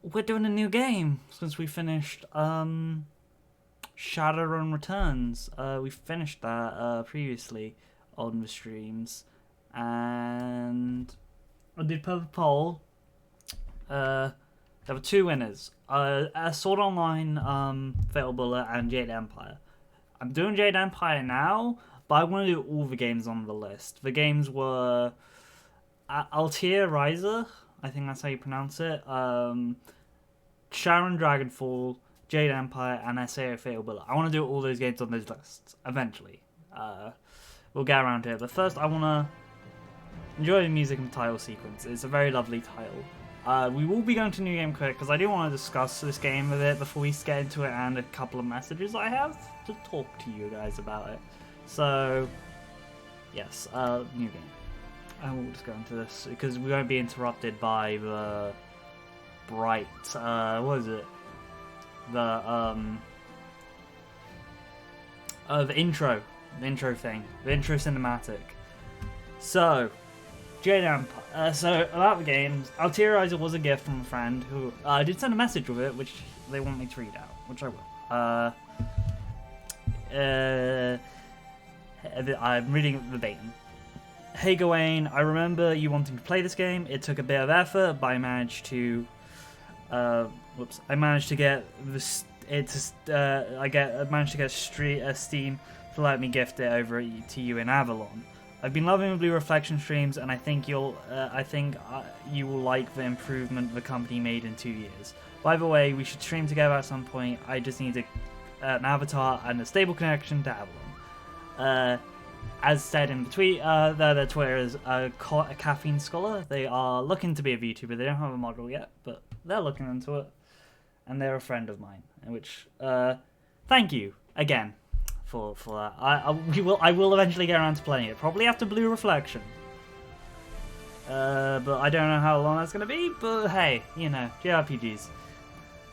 we're doing a new game since we finished Shadowrun Returns. We finished that previously on the streams, and I did put a poll. There were two winners: Sword Online, Fatal Bullet, and Jade Empire. I'm doing Jade Empire now, but I want to do all the games on the list. The games were Altair Riser, I think that's how you pronounce it. Sharon Dragonfall, Jade Empire, and SAO Fatal Bullet. I want to do all those games on those lists eventually. We'll get around to it, but first I want to enjoy the music and the title sequence. It's a very lovely title. We will be going to New Game quick because I do want to discuss this game a bit before we get into it, and a couple of messages I have to talk to you guys about it. So, yes, New Game. And we'll just go into this because we won't be interrupted by the bright, what is it? The intro thing, the intro cinematic. So, Jade Empire. So, about the games, Altair Riser was a gift from a friend who I did send a message with it, which they want me to read out, which I will. I'm reading it verbatim. Hey Gawain, I remember you wanting to play this game. It took a bit of effort, but I managed to. I managed to get this. I managed to get Steam to let me gift it over to you in Avalon. I've been loving the Blue Reflection streams, and I think you will like the improvement the company made in 2 years. By the way, we should stream together at some point. I just need an avatar and a stable connection to Avalon. As said in the tweet, their Twitter is a Caffeine Scholar. They are looking to be a Vtuber. They don't have a model yet, but they're looking into it. And they're a friend of mine, which, thank you, again, for that. I will eventually get around to playing it, probably after Blue Reflection. But I don't know how long that's going to be, but hey, you know, JRPGs.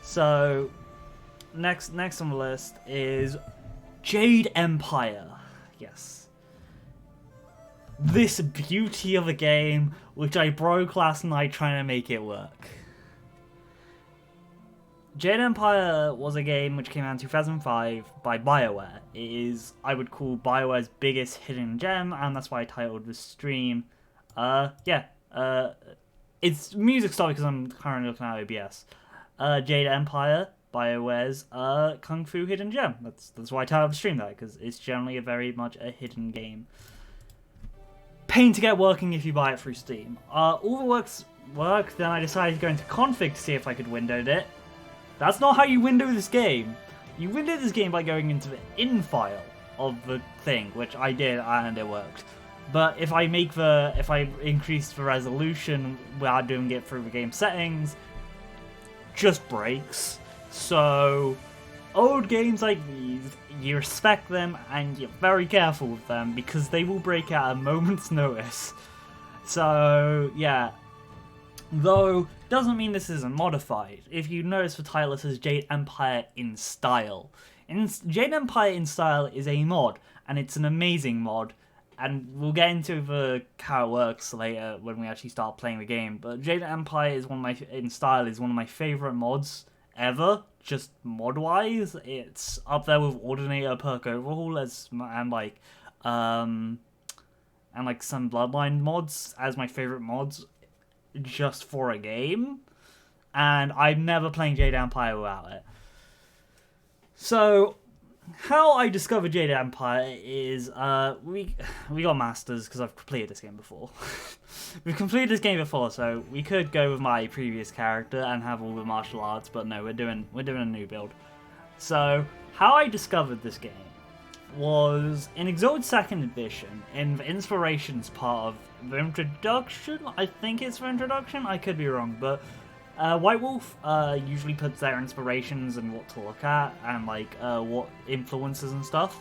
So, next on the list is Jade Empire. Yes. This beauty of a game, which I broke last night trying to make it work. Jade Empire was a game which came out in 2005 by BioWare. It is, I would call, BioWare's biggest hidden gem, and that's why I titled the stream. It's music style because I'm currently looking at OBS. Jade Empire, BioWare's Kung Fu hidden gem. That's why I titled the stream that, because it's generally very much a hidden game. Pain to get working if you buy it through Steam. All the work, then I decided to go into config to see if I could windowed it. That's not how you window this game. You window this game by going into the in file of the thing, which I did and it worked. But if I increase the resolution without doing it through the game settings, just breaks. So old games like these, you respect them and you're very careful with them because they will break at a moment's notice. So yeah. Though, doesn't mean this isn't modified. If you notice the title, it says Jade Empire in Style. Jade Empire in Style is a mod, and it's an amazing mod, and we'll get into how it works later when we actually start playing the game, but Jade Empire is one of my favourite mods ever, just mod-wise. It's up there with Ordinator Perk Overhaul and some Bloodline mods as my favourite mods just for a game, and I'm never playing Jade Empire without it. So, how I discovered Jade Empire is, we got masters because I've completed this game before. We've completed this game before, so we could go with my previous character and have all the martial arts, but no, we're doing a new build. So, how I discovered this game was in Exalted 2nd Edition, in the Inspirations part of the introduction. I think it's the introduction, I could be wrong, but White Wolf usually puts their inspirations and what to look at, and what influences and stuff.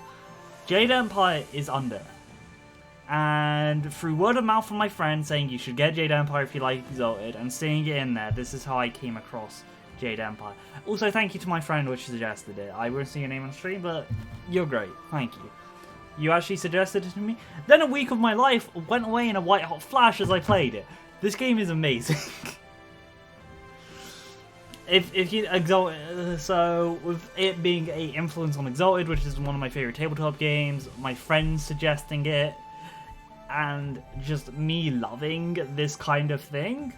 Jade Empire is under. And through word of mouth from my friend saying you should get Jade Empire if you like Exalted, and seeing it in there, this is how I came across Jade Empire. Also, thank you to my friend which suggested it. I won't see your name on stream, but you're great. Thank you. You actually suggested it to me. Then a week of my life went away in a white hot flash as I played it. This game is amazing. if you Exalted, so with it being a influence on Exalted, which is one of my favorite tabletop games, my friends suggesting it, and just me loving this kind of thing,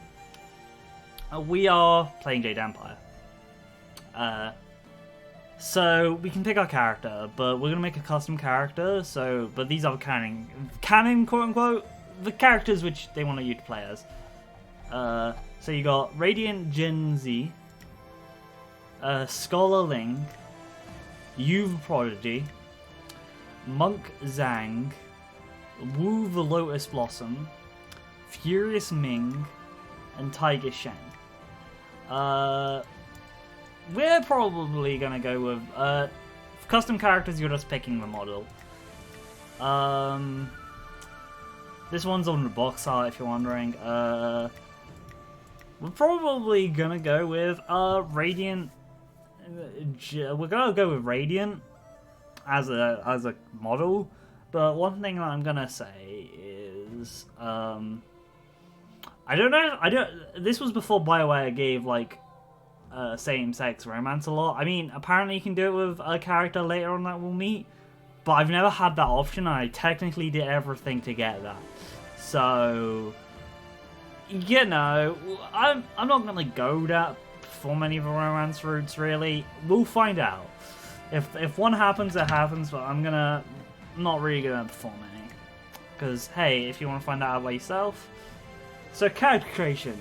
we are playing Jade Empire. So we can pick our character, but we're gonna make a custom character. So, but these are canon, quote unquote, the characters which they want you to play as. So you got Radiant Jin Z, Scholar Ling, Yu Prodigy, Monk Zhang, Wu the Lotus Blossom, Furious Ming, and Tiger Shen. We're probably gonna go with custom characters. You're just picking the model. This one's on the box art, if you're wondering. We're probably gonna go with Radiant. We're gonna go with Radiant as a model. But one thing that I'm gonna say is, I don't know. This was before BioWare gave like same-sex romance a lot. I mean, apparently you can do it with a character later on that we'll meet, but I've never had that option, and I technically did everything to get that. So, you know, I'm not gonna go that for many of the romance routes. Really, we'll find out. If one happens, it happens. But I'm not really gonna perform any, because hey, if you want to find out by yourself. So character creation.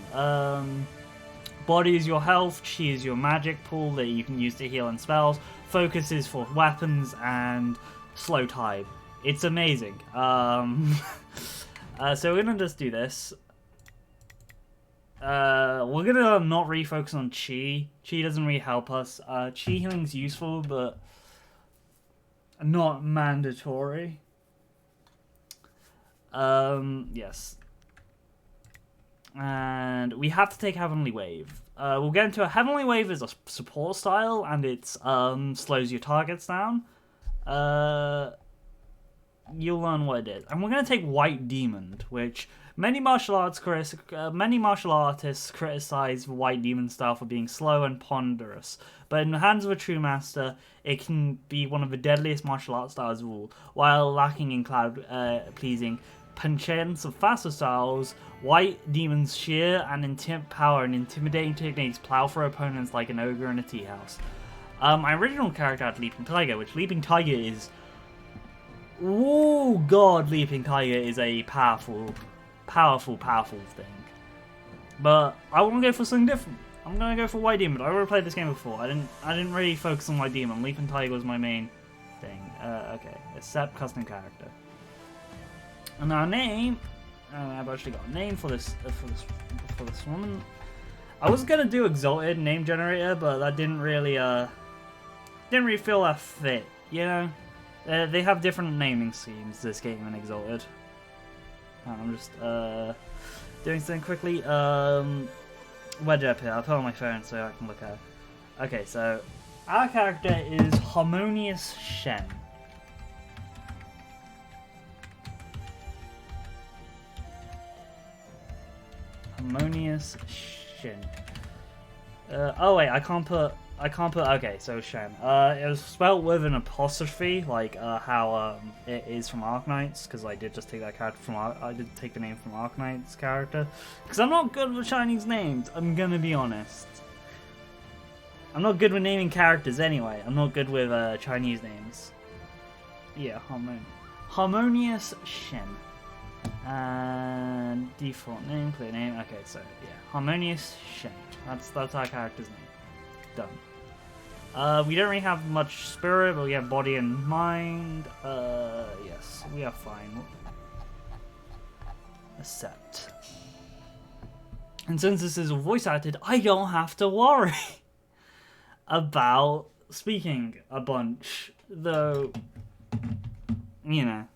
Body is your health, chi is your magic pool that you can use to heal and spells, focus is for weapons, and slow tide. It's amazing. So we're gonna just do this. We're gonna not really focus on chi. Chi doesn't really help us. Chi healing's useful, but not mandatory. Yes. And we have to take Heavenly Wave. We'll get into a Heavenly Wave is a support style, and it slows your targets down. You'll learn what it is. And we're going to take White Demon, which many martial artists criticize the White Demon style for being slow and ponderous. But in the hands of a true master, it can be one of the deadliest martial arts styles of all, while lacking in pleasing penchants of faster styles. White Demon's sheer and power and intimidating techniques plow for opponents like an ogre in a tea house. My original character had Leaping Tiger, which Leaping Tiger is... Oh god, Leaping Tiger is a powerful thing. But I want to go for something different. I'm gonna go for White Demon. I already played this game before. I didn't really focus on White Demon. Leaping Tiger was my main thing. Okay, accept custom character. And our name, I've actually got a name for this woman. I was gonna do Exalted name generator, but that didn't really feel that fit. You know, they have different naming schemes. This game and Exalted. I'm just doing something quickly. Where did I put it? I'll put it on my phone so I can look at it. Okay, so our character is Harmonious Shen. Harmonious Shen. Oh wait, I can't put. Okay, so Shen. It was spelled with an apostrophe, like how it is from Arknights, because I did just take that character from. I did take the name from Arknight's character, because I'm not good with Chinese names. I'm gonna be honest. I'm not good with naming characters anyway. I'm not good with Chinese names. Yeah, Harmonious Shen. And default name, clear name. Okay, so yeah, Harmonious Shen. That's our character's name. Done. We don't really have much spirit, but we have body and mind. Yes, we are fine. Accept. And since this is voice acted, I don't have to worry about speaking a bunch, though. You know.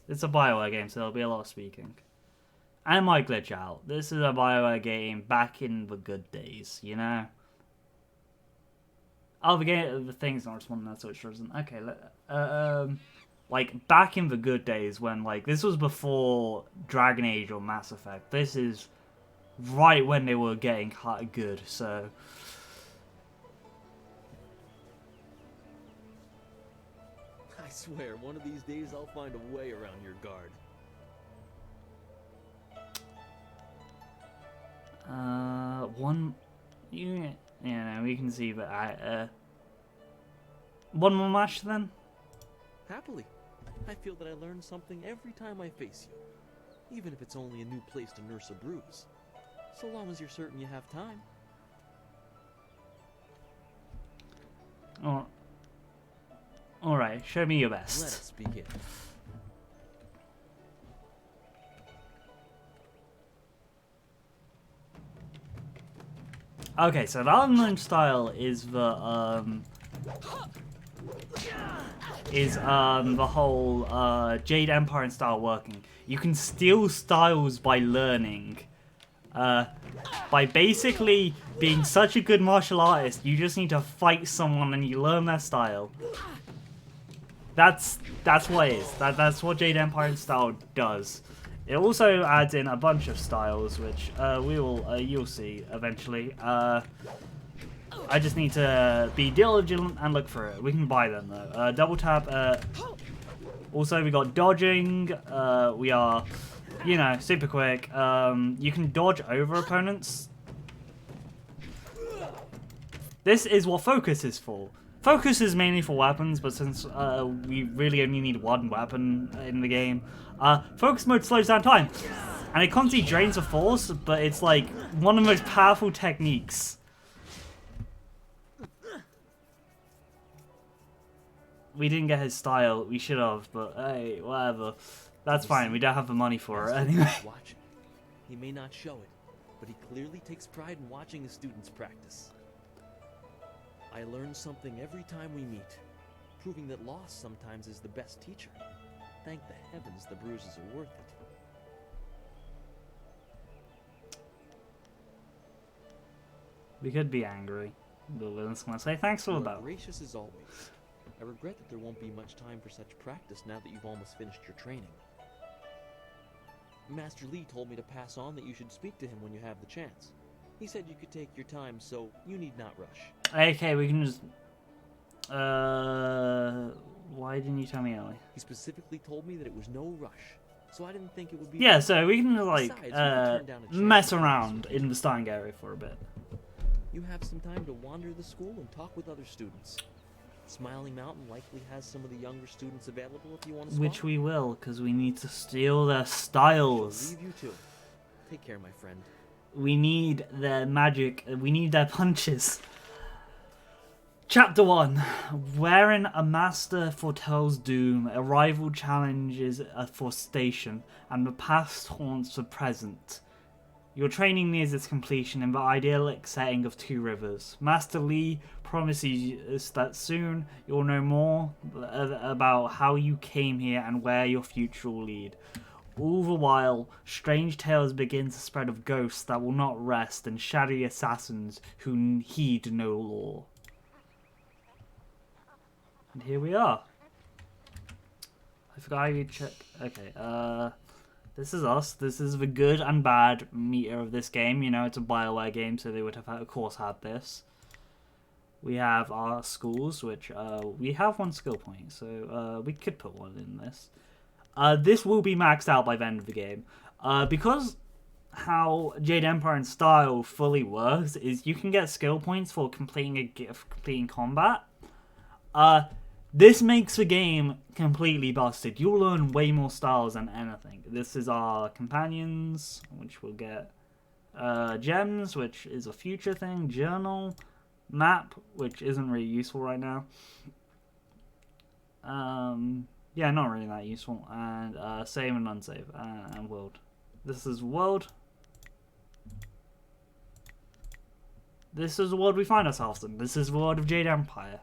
It's a BioWare game, so there'll be a lot of speaking. And it might glitch out. This is a BioWare game back in the good days, you know? Oh, the thing's not responding, that's what it doesn't. Okay, like, back in the good days when, like, this was before Dragon Age or Mass Effect. This is right when they were getting good, so... I swear, one of these days I'll find a way around your guard. Yeah, we can see, but one more match then? Happily. I feel that I learn something every time I face you, even if it's only a new place to nurse a bruise. So long as you're certain you have time. Oh. Alright, show me your best. Let us begin. Okay, so the unknown style is the whole Jade Empire style working. You can steal styles by learning. By basically being such a good martial artist, you just need to fight someone and you learn their style. That's what it is. That's what Jade Empire style does. It also adds in a bunch of styles, which you'll see eventually. I just need to be diligent and look for it. We can buy them though. Double tap. Also, we got dodging. We are, super quick. You can dodge over opponents. This is what focus is for. Focus is mainly for weapons, but since we really only need one weapon in the game, focus mode slows down time. And it constantly drains the force, but it's like one of the most powerful techniques. We didn't get his style, we should have, but hey, whatever. That's fine, we don't have the money for it anyway. He may not show it, but he clearly takes pride in watching his students practice. I learn something every time we meet, proving that loss sometimes is the best teacher. Thank the heavens the bruises are worth it. We could be angry, but we're just gonna say thanks for the battle. Gracious as always. I regret that there won't be much time for such practice now that you've almost finished your training. Master Lee told me to pass on that you should speak to him when you have the chance. He said you could take your time, so you need not rush. Okay, we can just... why didn't you tell me earlier? He specifically told me that it was no rush, so I didn't think it would be... Yeah, so we can, Besides, mess around in the starting area for a bit. You have some time to wander the school and talk with other students. Smiling Mountain likely has some of the younger students available if you want to swap. Which we will, because we need to steal their styles. Leave you too. Take care, my friend. We need their magic. We need their punches. Chapter 1. Wherein a master foretells doom, a rival challenges a forestation, and the past haunts the present. Your training nears its completion in the idyllic setting of Two Rivers. Master Lee promises that soon you'll know more about how you came here and where your future will lead. All the while, strange tales begin to spread of ghosts that will not rest and shadowy assassins who heed no law. And here we are. I forgot I could check. Okay, this is us. This is the good and bad meter of this game. You know, it's a BioWare game, so they would have, of course, had this. We have our schools, which we have one skill point, so we could put one in this. This will be maxed out by the end of the game. Because how Jade Empire and style fully works is you can get skill points for completing combat. This makes the game completely busted. You'll learn way more styles than anything. This is our companions, which we'll get. Gems, which is a future thing. Journal. Map, which isn't really useful right now. Yeah, not really that useful. And save and unsave. And world. This is world. This is the world we find ourselves in. This is the world of Jade Empire.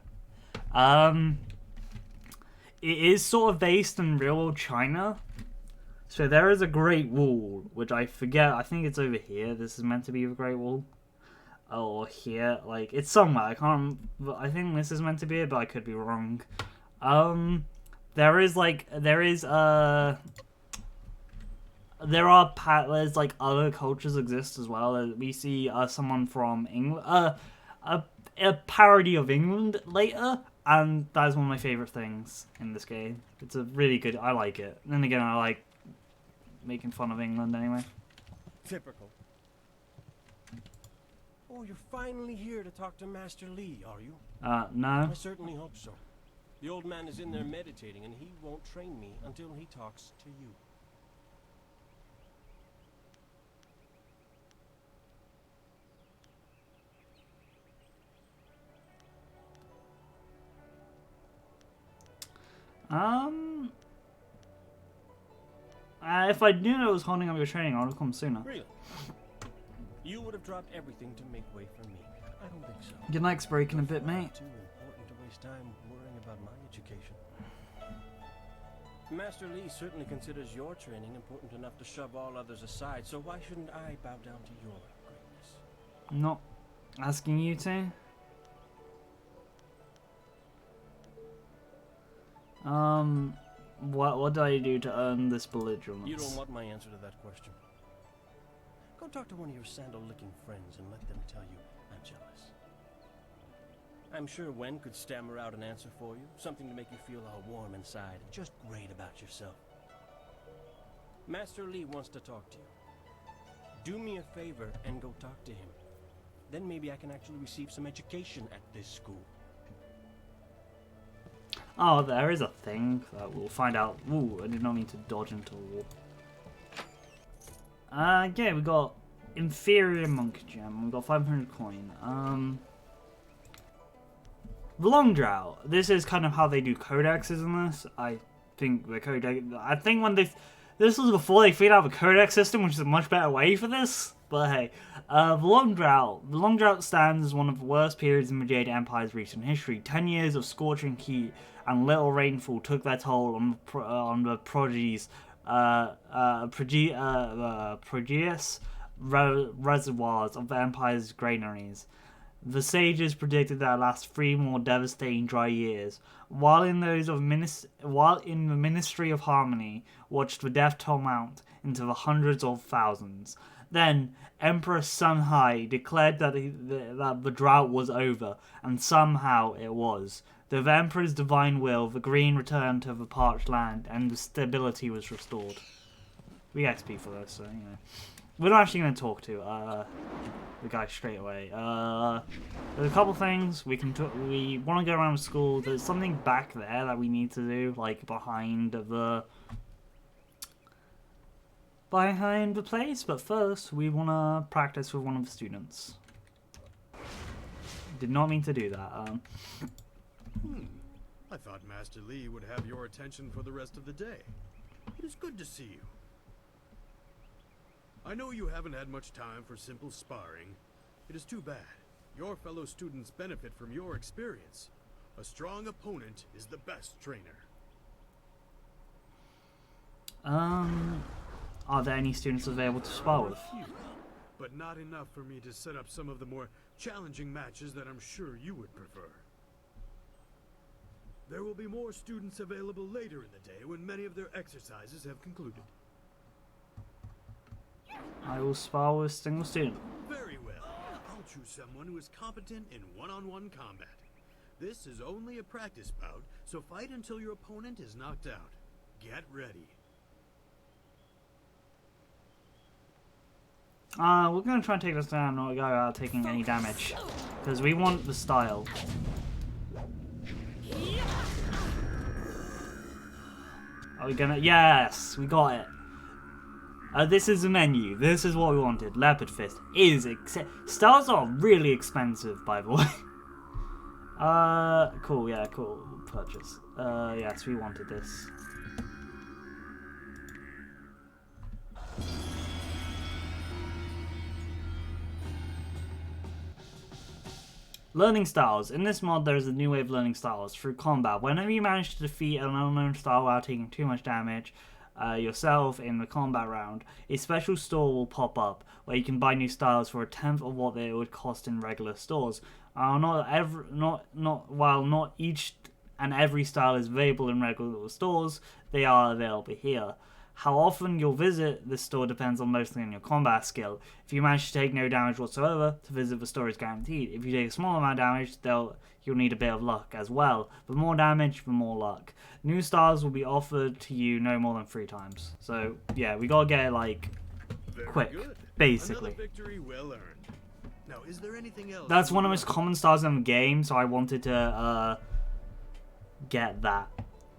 It is sort of based in real world China. So there is a Great Wall, which I forget. I think it's over here. This is meant to be the Great Wall. Or here. Like, it's somewhere. I can't... I think this is meant to be it, but I could be wrong. There's like other cultures exist as well. We see someone from England, a parody of England later. And that is one of my favourite things in this game. It's a really good... I like it. And then again, I like making fun of England anyway. Typical. Oh, you're finally here to talk to Master Lee, are you? No. I certainly hope so. The old man is in there meditating, and he won't train me until he talks to you. If I knew I was holding up your training, I would have come sooner. Really? You would have dropped everything to make way for me. I don't think so. Your neck's breaking a bit, mate. Too important to waste time worrying about my education. Master Lee certainly considers your training important enough to shove all others aside, so why shouldn't I bow down to your greatness? I'm not asking you to. What do I do to earn this belligerence? You don't want my answer to that question. Go talk to one of your sandal-licking friends and let them tell you I'm jealous. I'm sure Wen could stammer out an answer for you, something to make you feel all warm inside and just great about yourself. Master Lee wants to talk to you. Do me a favor and go talk to him. Then maybe I can actually receive some education at this school. Oh, there is a thing that we'll find out. Ooh, I did not mean to dodge into a wall. Yeah, we got inferior monk gem. We got 500 coin. The long drought. This is kind of how they do codexes in this. I think the codex. I think when they. This was before they figured out the codex system, which is a much better way for this. But hey, the long drought. The long drought stands as one of the worst periods in the Jade Empire's recent history. 10 years of scorching heat and little rainfall took their toll on the prodigious reservoirs of the Empire's granaries. The sages predicted that it last 3 more devastating dry years, while in the Ministry of Harmony watched the death toll mount into the hundreds of thousands. Then Emperor Sun Hai declared that the drought was over, and somehow it was. With the Emperor's divine will, the green returned to the parched land, and the stability was restored. We get XP for this, so you know. We're not actually going to talk to the guy straight away. There's a couple things we can. We want to go around school. There's something back there that we need to do, like behind the place. But first, we want to practice with one of the students. Did not mean to do that. I thought Master Lee would have your attention for the rest of the day. It is good to see you. I know you haven't had much time for simple sparring. It is too bad. Your fellow students benefit from your experience. A strong opponent is the best trainer. Are there any students available to spar with? But not enough for me to set up some of the more challenging matches that I'm sure you would prefer. There will be more students available later in the day when many of their exercises have concluded. I will spar with a single student. Very well. I'll choose someone who is competent in one-on-one combat. This is only a practice bout, so fight until your opponent is knocked out. Get ready. We're going to try and take this down, not go out taking any damage. Because we want the style. Are we gonna... Yes! We got it. This is the menu. This is what we wanted. Leopard Fist is... Styles are really expensive, by the way. Cool, yeah, cool. Purchase. Yes, we wanted this. Learning styles. In this mod, there is a new way of learning styles through combat. Whenever you manage to defeat an unknown style without taking too much damage yourself in the combat round, a special store will pop up where you can buy new styles for 1/10 of what they would cost in regular stores. While not each and every style is available in regular stores, they are available here. How often you'll visit this store depends on mostly on your combat skill. If you manage to take no damage whatsoever, to visit the store is guaranteed. If you take a small amount of damage, you'll need a bit of luck as well. The more damage, the more luck. New stars will be offered to you no more than 3 times. So yeah, we gotta get it like Very quick, good. basically. Another victory well earned. Now, is there anything else? That's you one of the would most like? common stars in the game, so I wanted to get that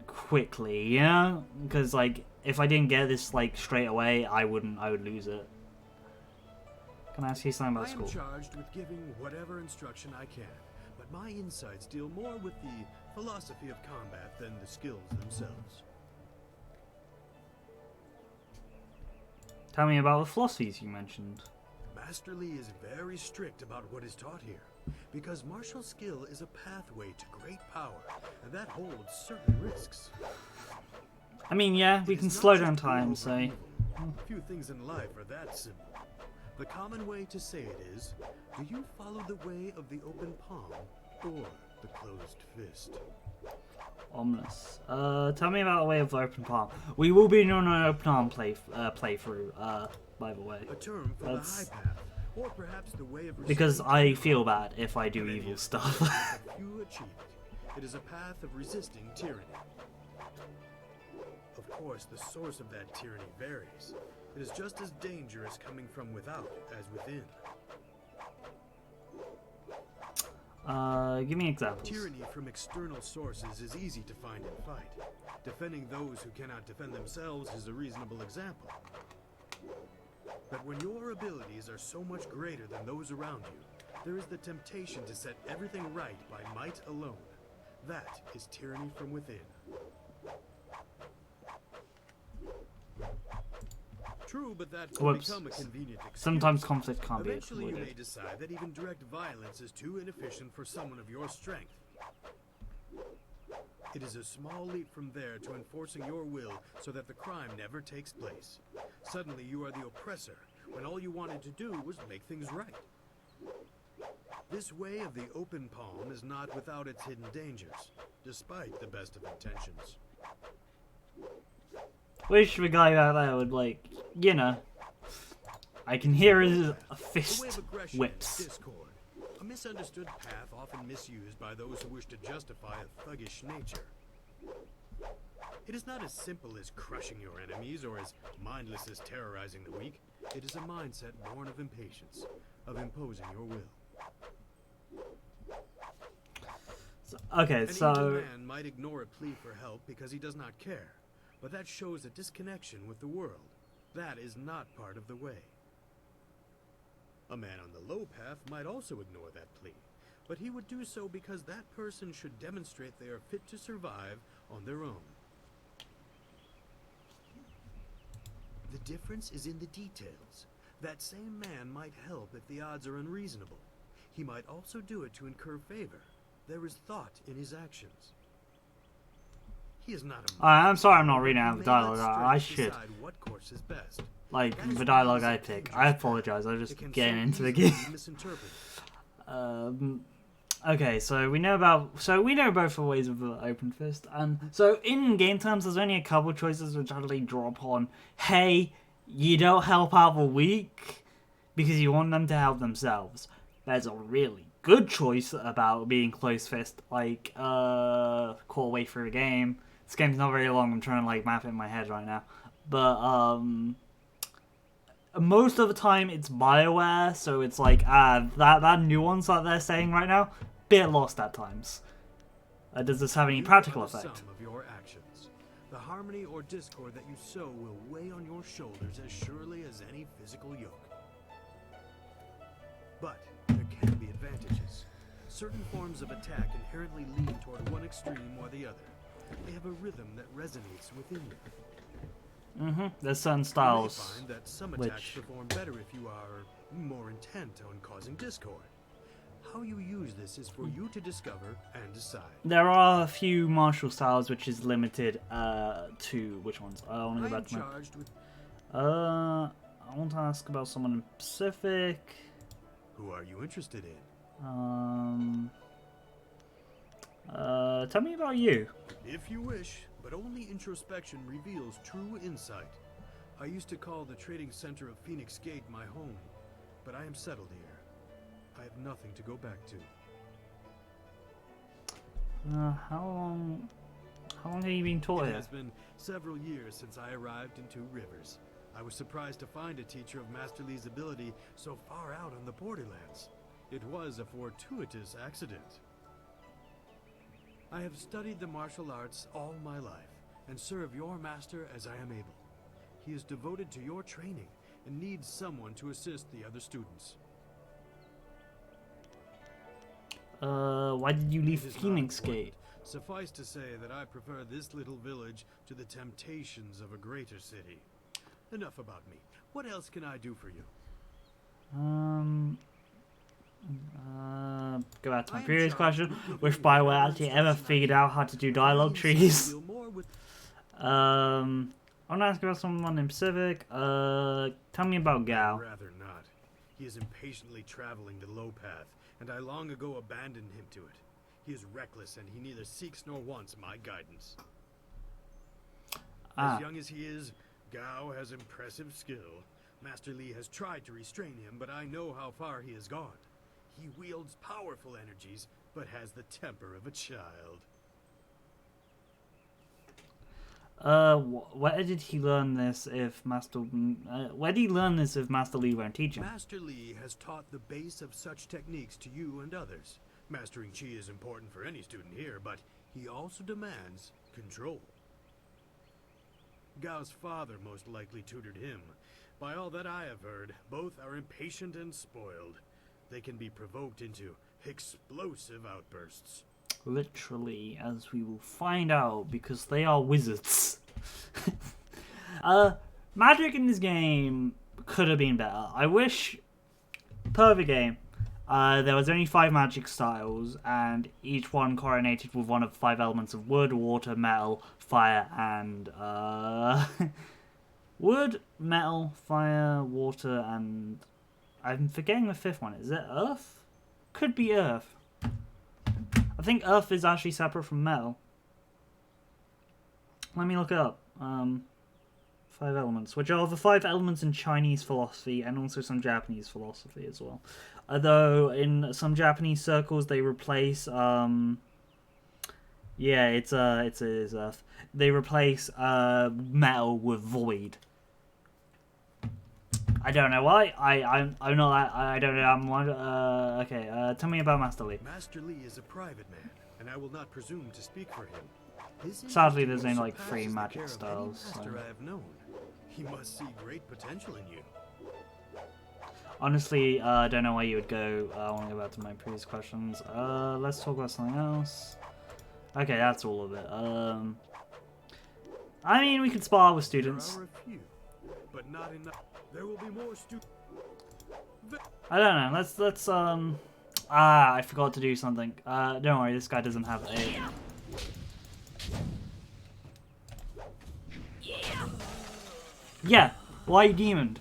quickly, you know? Because like if I didn't get this like straight away, I would lose it. Can I ask you something about I am school? charged with giving whatever instruction I can, but my insights deal more with the philosophy of combat than the skills themselves. Tell me about the philosophies you mentioned. Master Lee is very strict about what is taught here, because martial skill is a pathway to great power, and that holds certain risks. I mean, yeah, we It can is not slow just down good time, over so... evil. Few things in life are that simple. The common way to say it is, do you follow the way of the open palm or the closed fist? Ominous. Tell me about a way of open palm. We will be doing an open palm playthrough, by the way. A term for That's- the high path, or perhaps the way of Because resisting I tyranny. feel bad if I do Many evil of stuff. the ways that few achieve it. It is a path of resisting tyranny. Of course, the source of that tyranny varies. It is just as dangerous coming from without as within. Give me examples. Tyranny from external sources is easy to find in fight. Defending those who cannot defend themselves is a reasonable example. But when your abilities are so much greater than those around you, there is the temptation to set everything right by might alone. That is tyranny from within. True, but that can Whoops. become a convenient excuse. Sometimes conflict can't be Eventually, you may avoided. decide that even direct violence is too inefficient for someone of your strength. It is a small leap from there to enforcing your will so that the crime never takes place. Suddenly, you are the oppressor, when all you wanted to do was make things right. This way of the open palm is not without its hidden dangers, despite the best of intentions. Wish the guy out there would, like, you know, I can hear his The way fist of aggression whips. is discord, a misunderstood path often misused by those who wish to justify a thuggish nature. It is not as simple as crushing your enemies or as mindless as terrorizing the weak. It is a mindset born of impatience, of imposing your will. Okay, An so... evil man might ignore a plea for help because he does not care, but that shows a disconnection with the world. That is not part of the way. A man on the low path might also ignore that plea, but he would do so because that person should demonstrate they are fit to survive on their own. The difference is in the details. That same man might help if the odds are unreasonable. He might also do it to incur favor. There is thought in his actions. He is not a I'm sorry I'm not reading He out the may dialogue. let I strength should. decide what course is best. Like, That is the why dialogue it is I a pick. dangerous I path. apologize, I'm It just can getting so into the easily game. be misinterpreted. Okay, so we know both the ways of the open fist, and so in game terms, there's only a couple choices which actually draw upon. Hey, you don't help out the weak because you want them to help themselves. There's a really good choice about being close fist, like call way through the game. This game's not very long. I'm trying to like map it in my head right now, but most of the time it's BioWare, so it's like that nuance that they're saying right now, bit lost at times. Does this have any You practical are the effect? sum of your actions. The harmony or discord that you sow will weigh on your shoulders as surely as any physical yoke. But there can be advantages. Certain forms of attack inherently lean toward one extreme or the other. They have a rhythm that resonates within you. There's certain You may styles. find that some attacks which- perform better if you are more intent on causing discord. How you use this is for you to discover and decide. There are a few martial styles which is limited to which ones? I want to I go am back to my. charged with... I want to ask about someone in Pacific. Who are you interested in? Tell me about you. If you wish, but only introspection reveals true insight. I used to call the trading center of Phoenix Gate my home, but I am settled here. I have nothing to go back to. How long have you been taught It here? has been several years since I arrived in Two Rivers. I was surprised to find a teacher of Master Lee's ability so far out on the borderlands. It was a fortuitous accident. I have studied the martial arts all my life, and serve your master as I am able. He is devoted to your training, and needs someone to assist the other students. Why did you leave It is not Phoenix important. Gate? Suffice to say that I prefer this little village to the temptations of a greater city. Enough about me. What else can I do for you? Go back to my I am previous charged question. with giving Which you Bioware whatever actually ever instruction I figured need. out how to do dialogue Please trees? deal more with I'm gonna ask about someone in Pacific. Tell me about Gao. Rather not. He is impatiently traveling the low path, and I long ago abandoned him to it. He is reckless, and he neither seeks nor wants my guidance. As young as he is, Gao has impressive skill. Master Lee has tried to restrain him, but I know how far he has gone. He wields powerful energies, but has the temper of a child. Where did he learn this if Master... where did he learn this if Master Lee won't teach him? Master Lee has taught the base of such techniques to you and others. Mastering Chi is important for any student here, but he also demands control. Gao's father most likely tutored him. By all that I have heard, both are impatient and spoiled. They can be provoked into explosive outbursts. Literally, as we will find out, because they are wizards. Magic in this game could have been better. I wish... Perfect game. There was only 5 magic styles, and each one coronated with one of 5 elements of wood, water, metal, fire, and... wood, metal, fire, water, and... I'm forgetting the 5th one. Is it earth? Could be earth. I think earth is actually separate from metal. Let me look it up. 5 elements, which are the 5 elements in Chinese philosophy and also some Japanese philosophy as well. Although in some Japanese circles they replace yeah, it is earth. They replace metal with void. I don't know why. I'm not that. I don't know. I'm okay. Tell me about Master Lee. Master Lee is a private man, and I will not presume to speak for him. His Sadly, there's interest only like 3 surpasses the magic care of any styles. So. master I have known. He must see great potential in you. Honestly, I don't know why you would go. I want to go back to my previous questions. Let's talk about something else. Okay, that's all of it. I mean, we could spar with students. There are a few, but not enough. There will be more students. I don't know. Let's I forgot to do something. Don't worry, this guy doesn't have a. Yeah, why demon?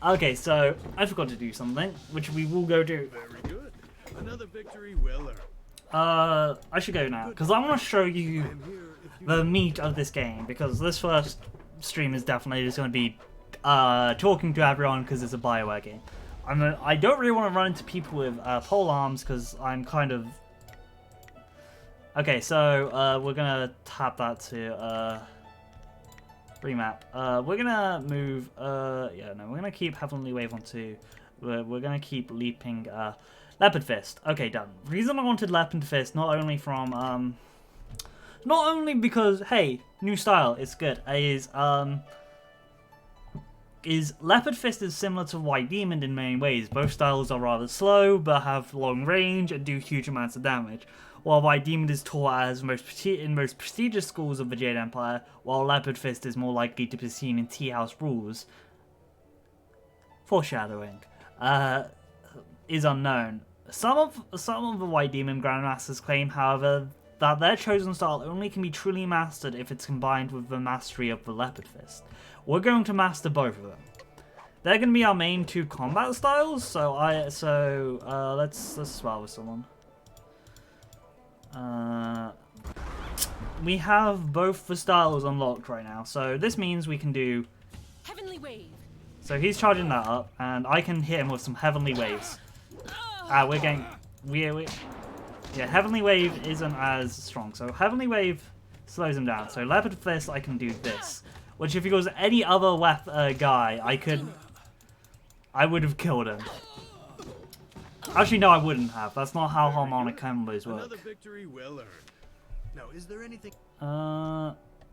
Okay, so I forgot to do something, which we will go do. Very good. Another victory well earned. I should go now because I want to show you I am here if you the meat of this game, because this first stream is definitely just going to be talking to everyone because it's a Bioware game. I don't really want to run into people with pole arms because I'm kind of... Okay, so we're going to tap that to remap. We're going to move... yeah, no, we're going to keep Heavenly Wave on 2. We're going to keep leaping Leopard Fist. Okay, done. Reason I wanted Leopard Fist, not only from... not only because, hey, new style, it's good, is Leopard Fist is similar to White Demon in many ways. Both styles are rather slow, but have long range and do huge amounts of damage. While White Demon is taught as in most prestigious schools of the Jade Empire, while Leopard Fist is more likely to be seen in tea house rules. Foreshadowing. Is unknown. Some of the White Demon Grandmasters claim, however, that their chosen style only can be truly mastered if it's combined with the mastery of the Leopard Fist. We're going to master both of them. They're going to be our main 2 combat styles, so let's spar with someone. We have both the styles unlocked right now, so this means we can do Heavenly wave. So he's charging that up, and I can hit him with some heavenly waves. We're getting... Yeah, heavenly wave isn't as strong. So heavenly wave slows him down. So leopard fist, I can do this. Which if he goes any other guy, I would have killed him. Actually, no, I wouldn't have. That's not how harmonic combos work. Another victory well earned. Now, is there anything?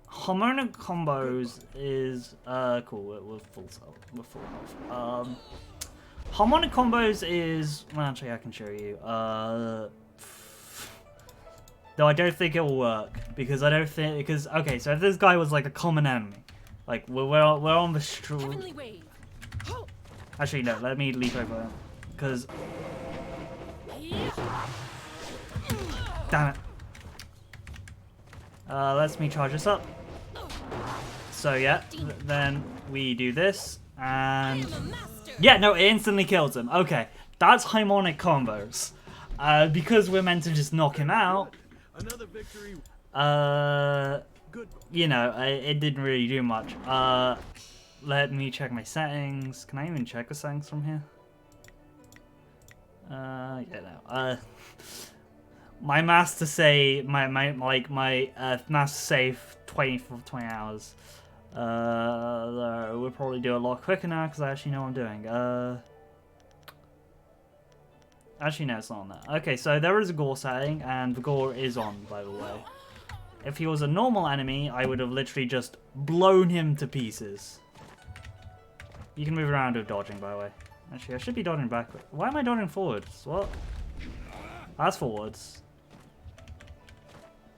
Harmonic combos is cool. We're full health. Harmonic combos is well, actually I can show you. Though I don't think it will work because okay, so if this guy was like a common enemy, like we're on the street. Actually, no. Let me leap over him because. Damn it. Let's me charge this up. So yeah, then we do this, and yeah, no, it instantly kills him. Okay, that's harmonic combos. Because we're meant to just knock him out. Another victory. You know, it didn't really do much. Let me check my settings. Can I even check the settings from here? Yeah, no. My master say my master save 20 hours. We'll probably do a lot quicker now because I actually know what I'm doing. Actually, no, it's not on that. Okay, so there is a gore setting, and the gore is on, by the way. If he was a normal enemy, I would have literally just blown him to pieces. You can move around with dodging, by the way. Actually, I should be dodging backward. Why am I dodging forwards? What? That's forwards.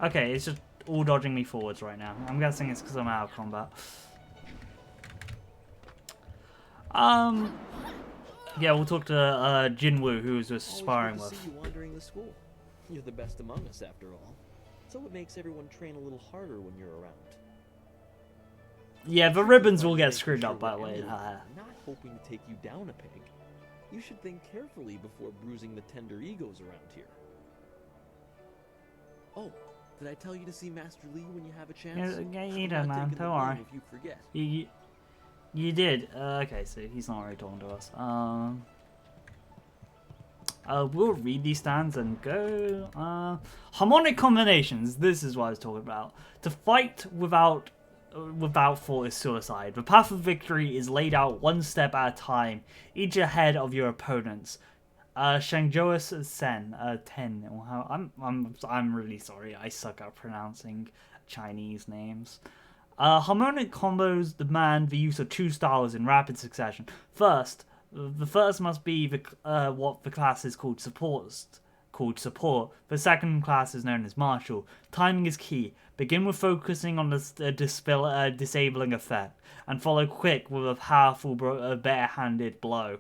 Okay, it's just all dodging me forwards right now. I'm guessing it's because I'm out of combat. Yeah, we'll talk to Jinwoo, who was just sparring with. See you wandering the school. You're the best among us, after all. So it makes everyone train a little harder when you're around. Yeah, the ribbons will get screwed up by the way. Not hoping to take you down a peg. You should think carefully before bruising the tender egos around here. Oh, did I tell you to see Master Lee when you have a chance? Yeah, you don't, man. Don't worry. If you forget. You did. Okay, so he's not really talking to us. We'll read these stands and go. Harmonic combinations. This is what I was talking about. To fight without thought is suicide. The path of victory is laid out one step at a time, each ahead of your opponents. Shangjoas Sen 10. I'm really sorry. I suck at pronouncing Chinese names. Harmonic combos demand the use of two styles in rapid succession. First, the first must be what the class is called support. The second class is known as martial. Timing is key. Begin with focusing on the disabling effect, and follow quick with a powerful, bare-handed blow.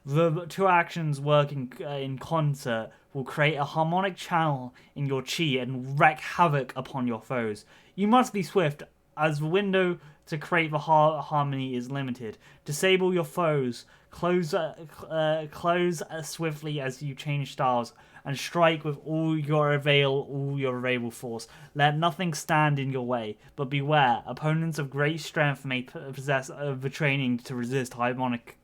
The two actions working in concert will create a harmonic channel in your chi and wreak havoc upon your foes. You must be swift, as the window to create the harmony is limited. Disable your foes, close swiftly as you change styles, and strike with all your available force. Let nothing stand in your way, but beware, opponents of great strength may possess the training to resist harmonic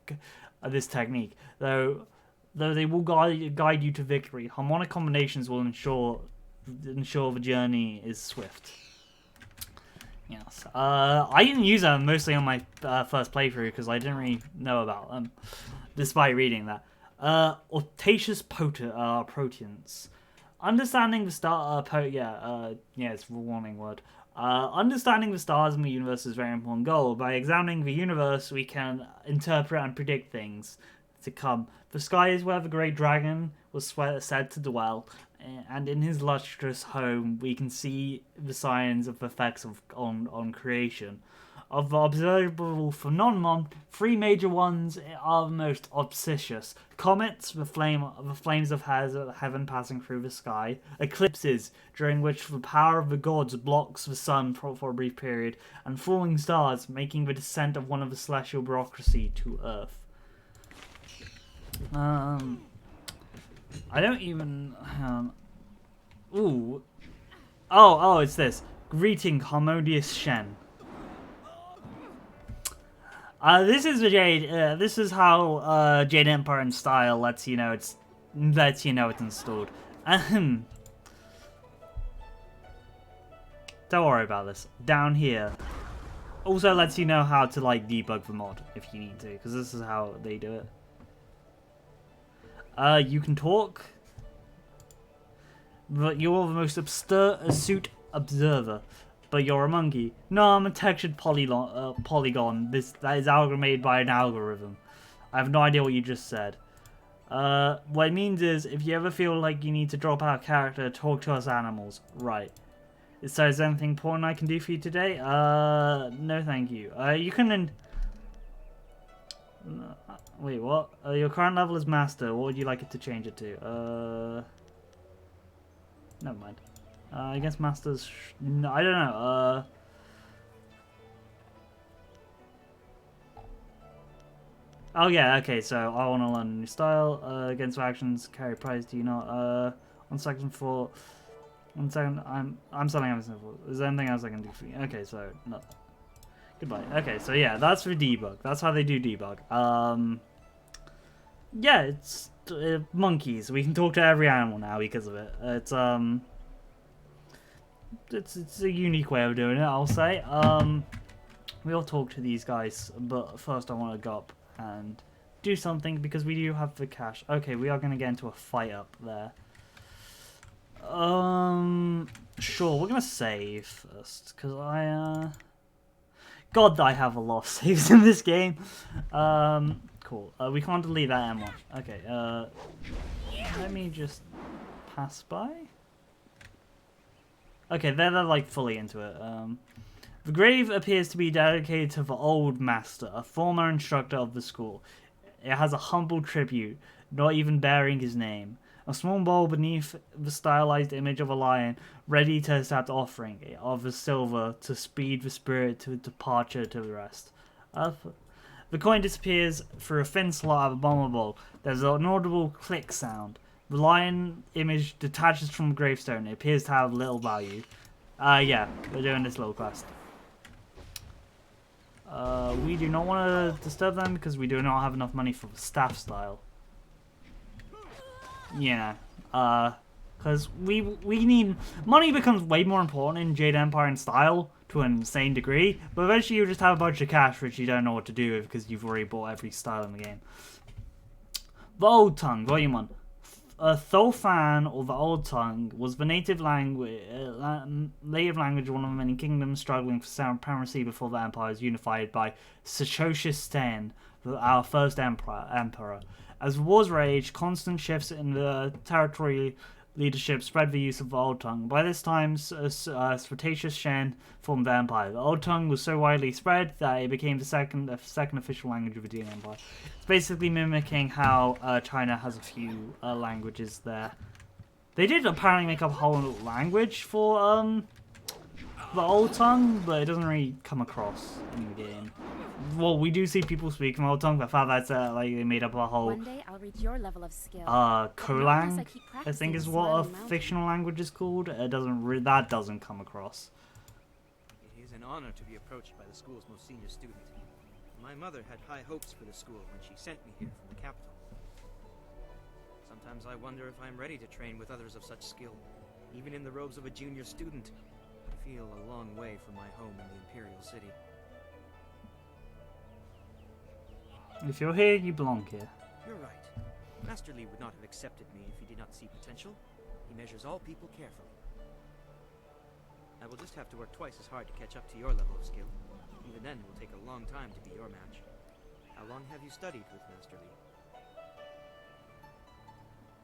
this technique. Though they will guide you to victory, harmonic combinations will ensure the journey is swift. Yes. I didn't use them mostly on my first playthrough because I didn't really know about them, despite reading that. Audacious proteans. Understanding the star. It's a warning word. Understanding the stars in the universe is a very important goal. By examining the universe, we can interpret and predict things to come. The sky is where the great dragon was said to dwell, and in his lustrous home, we can see the signs of effects on creation. Of the observable phenomenon, three major ones are the most obsessious: comets, the flames of heaven passing through the sky; eclipses, during which the power of the gods blocks the sun for a brief period; and falling stars, making the descent of one of the celestial bureaucracy to Earth. I don't even. Ooh. It's this. Greeting, harmonious Shen. This is the Jade. This is how Jade Empire in style lets you know it's installed. Ahem. Don't worry about this. Down here, also lets you know how to like debug the mod if you need to, because this is how they do it. You can talk, but you're the most astute observer. But you're a monkey. No, I'm a textured polygon. That is made by an algorithm. I have no idea what you just said. What it means is, if you ever feel like you need to drop out of character, talk to us animals. Right. So is there anything important I can do for you today? No thank you. You can... Wait, what? Your current level is master. What would you like it to change it to? Never mind. I guess masters... No, I don't know. Oh yeah, okay, so I want to learn a new style. Against actions, carry prize, do you not? 1 second for... 1 second, I'm selling everything for... Is there anything else I can do for you? Okay, so, no. Goodbye. Okay, so yeah, that's for debug. That's how they do debug. Yeah, it's... monkeys. We can talk to every animal now because of it. It's a unique way of doing it, I'll say. We'll talk to these guys, but first I want to go up and do something because we do have the cash. Okay, we are going to get into a fight up there. Sure, we're going to save first because God, I have a lot of saves in this game. Cool. We can't delete that M1. Okay, let me just pass by. Okay, they're like fully into it. The grave appears to be dedicated to the old master, a former instructor of the school. It has a humble tribute, not even bearing his name. A small bowl beneath the stylized image of a lion, ready to accept offering of the silver to speed the spirit to departure to the rest. The coin disappears through a thin slot of a bumble. There's an audible click sound. The lion image detaches from the gravestone. It appears to have little value. Yeah, we're doing this little quest. We do not want to disturb them because we do not have enough money for the staff style. Yeah, because we need... Money becomes way more important in Jade Empire and style to an insane degree, but eventually you just have a bunch of cash which you don't know what to do with because you've already bought every style in the game. The Old Tongue, Volume 1. Thofan, or the Old Tongue, was the native language of one of the many kingdoms struggling for supremacy before the empire was unified by Sechoshistan, our first emperor. As wars raged, constant shifts in the territory leadership spread the use of the Old Tongue. By this time, Svetatius Shen formed the empire. The Old Tongue was so widely spread that it became the second official language of the Jade Empire. It's basically mimicking how China has a few languages there. They did apparently make up a whole language for the Old Tongue, but it doesn't really come across in the game. Well, we do see people speaking Old Tongue, but I thought that's like they made up a whole One day I'll reach your level of skill. Kolang, I think is what a fictional language is called. It doesn't that doesn't come across. It is an honor to be approached by the school's most senior student. My mother had high hopes for the school when she sent me here from the capital. Sometimes I wonder if I'm ready to train with others of such skill. Even in the robes of a junior student, I feel a long way from my home in the Imperial City. If you're here, you belong here. You're right. Master Li would not have accepted me if he did not see potential. He measures all people carefully. I will just have to work twice as hard to catch up to your level of skill. Even then, it will take a long time to be your match. How long have you studied with Master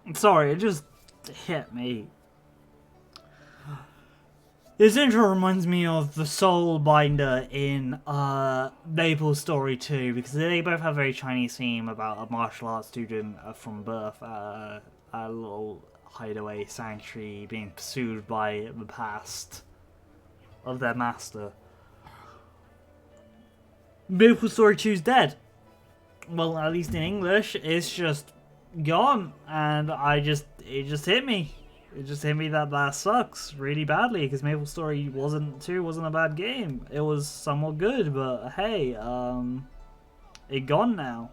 Li? Sorry, it just hit me. This intro reminds me of the Soulbinder in Maple Story 2, because they both have a very Chinese theme about a martial arts student from birth, a little hideaway sanctuary being pursued by the past of their master. Maple Story 2 is dead. Well, at least in English, it's just gone, and it just hit me. It just hit me that sucks really badly, because Maple Story wasn't a bad game. It was somewhat good, but hey, It gone now.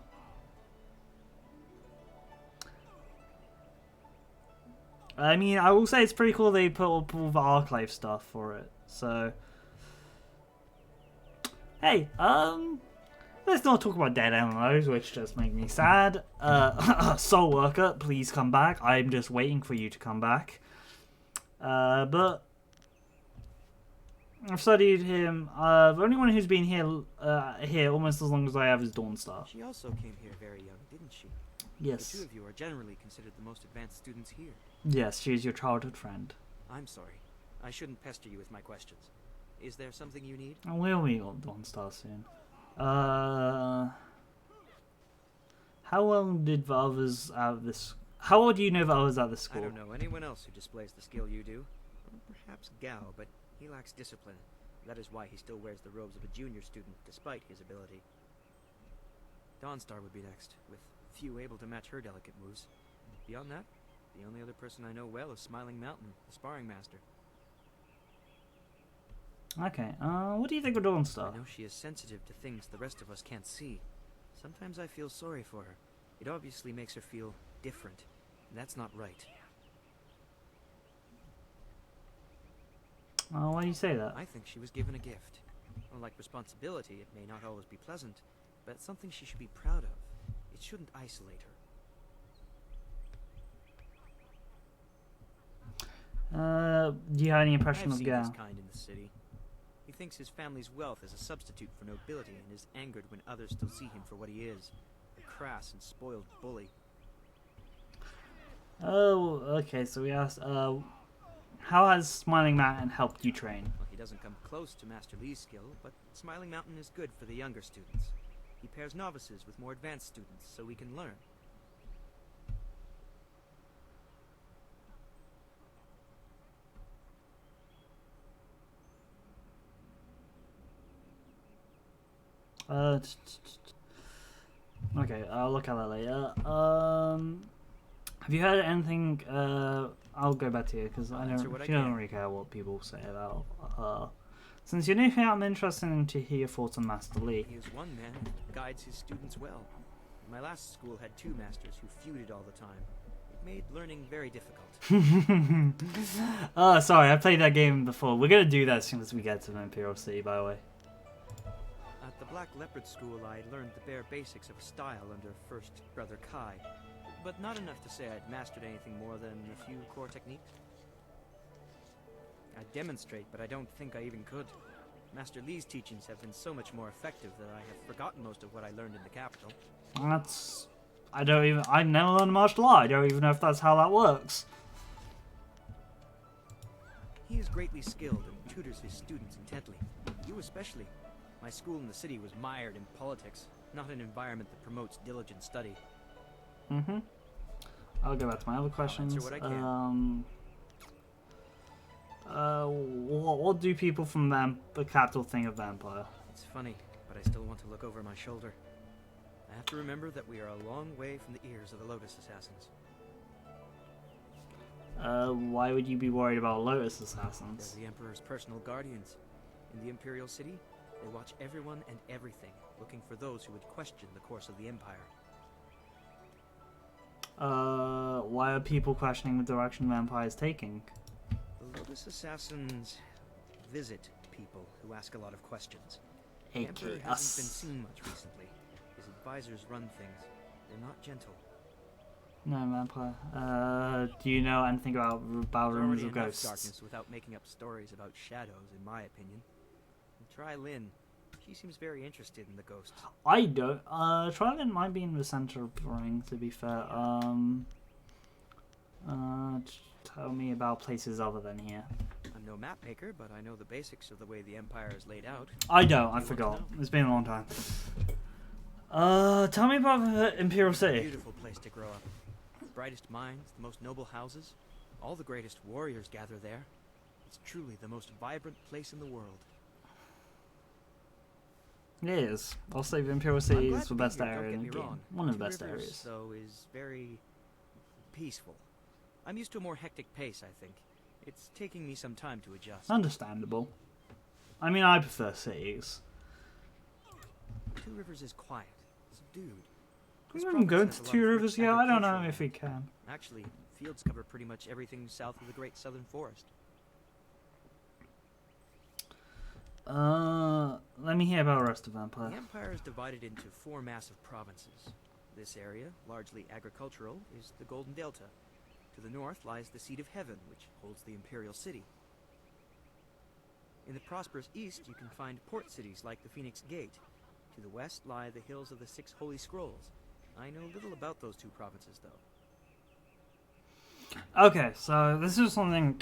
I mean, I will say it's pretty cool they put up all the archive stuff for it. So, hey, let's not talk about dead MMOs, which just make me sad. Soul Worker, please come back. I'm just waiting for you to come back. But I've studied him. The only one who's been here almost as long as I have is Dawnstar. She also came here very young, didn't she? Yes. The two of you are generally considered the most advanced students here. Yes, she is your childhood friend. I'm sorry. I shouldn't pester you with my questions. Is there something you need? And we'll meet Dawnstar soon. How well did the others out this? How well do you know the others at the school? I don't know anyone else who displays the skill you do. Or perhaps Gao, but he lacks discipline. That is why he still wears the robes of a junior student, despite his ability. Dawnstar would be next, with few able to match her delicate moves. Beyond that, the only other person I know well is Smiling Mountain, the sparring master. Okay, what do you think of Dawnstar? I know she is sensitive to things the rest of us can't see. Sometimes I feel sorry for her. It obviously makes her feel different, and that's not right. Why do you say that? I think she was given a gift. Unlike responsibility, it may not always be pleasant, but it's something she should be proud of. It shouldn't isolate her. Do you have any impression I've of seen Gao? this kind in the city. He thinks his family's wealth is a substitute for nobility and is angered when others still see him for what he is, a crass and spoiled bully. Oh, okay, so we asked, how has Smiling Mountain helped you train? Well, he doesn't come close to Master Lee's skill, but Smiling Mountain is good for the younger students. He pairs novices with more advanced students so we can learn. Okay, I'll look at that later. Have you heard anything? I'll go back to you because I answer what don't. I You don't can. really care what people say about. Since you're new here, I'm interested in to hear your thoughts on Master Lee. He is one man who guides his students well. My last school had two masters who feuded all the time. It made learning very difficult. Sorry, I played that game before. We're gonna do that as soon as we get to Imperial City, by the way. At the Black Leopard School, I learned the bare basics of style under First Brother Kai, but not enough to say I'd mastered anything more than a few core techniques. I'd demonstrate, but I don't think I even could. Master Lee's teachings have been so much more effective that I have forgotten most of what I learned in the capital. I never learned martial art. I don't even know if that's how that works. He is greatly skilled and tutors his students intently. You especially. My school in the city was mired in politics, not an environment that promotes diligent study. Mm-hmm. I'll go back to my other questions. answer what I can. What do people from the capital think of Vampire? It's funny, but I still want to look over my shoulder. I have to remember that we are a long way from the ears of the Lotus Assassins. Why would you be worried about Lotus They're Assassins? the Emperor's personal guardians. In the Imperial City, they watch everyone and everything, looking for those who would question the course of the Empire. Why are people questioning the direction Vampire is taking? The Lotus Assassins visit people who ask a lot of questions. The Emperor A.K. hasn't been us. seen much recently. His advisors run things. They're not gentle. No, Vampire. Do you know anything about There's rumors already of enough ghosts? darkness without making up stories about shadows, in my opinion. And try Lynn. She seems very interested in the ghosts. I don't. Trilin might be in the center of the ring, to be fair. Tell me about places other than here. I'm no map maker, but I know the basics of the way the Empire is laid out. I don't. I want to forgot. know? It's been a long time. Tell me about Imperial City. Beautiful place to grow up. Brightest minds, the most noble houses. All the greatest warriors gather there. It's truly the most vibrant place in the world. It is. I'll say the Imperial I'm City glad is to the be best here, area don't in the get me game. wrong. One of the Two best Rivers, areas. though, is very peaceful. I'm used to a more hectic pace, I think. It's taking me some time to adjust. Understandable. I mean, I prefer cities. Two Rivers is quiet. dude. We This haven't gone province to has a lot Two of Rivers rich yet. I don't know agricultural if we land. can. Actually, fields cover pretty much everything south of the Great Southern Forest. Let me hear about the rest of Empire. The Empire is divided into 4 massive provinces. This area, largely agricultural, is the Golden Delta. To the north lies the Seat of Heaven, which holds the Imperial City. In the prosperous east, you can find port cities like the Phoenix Gate. To the west lie the hills of the 6 Holy Scrolls. I know little about those 2 provinces, though. Okay, so this is something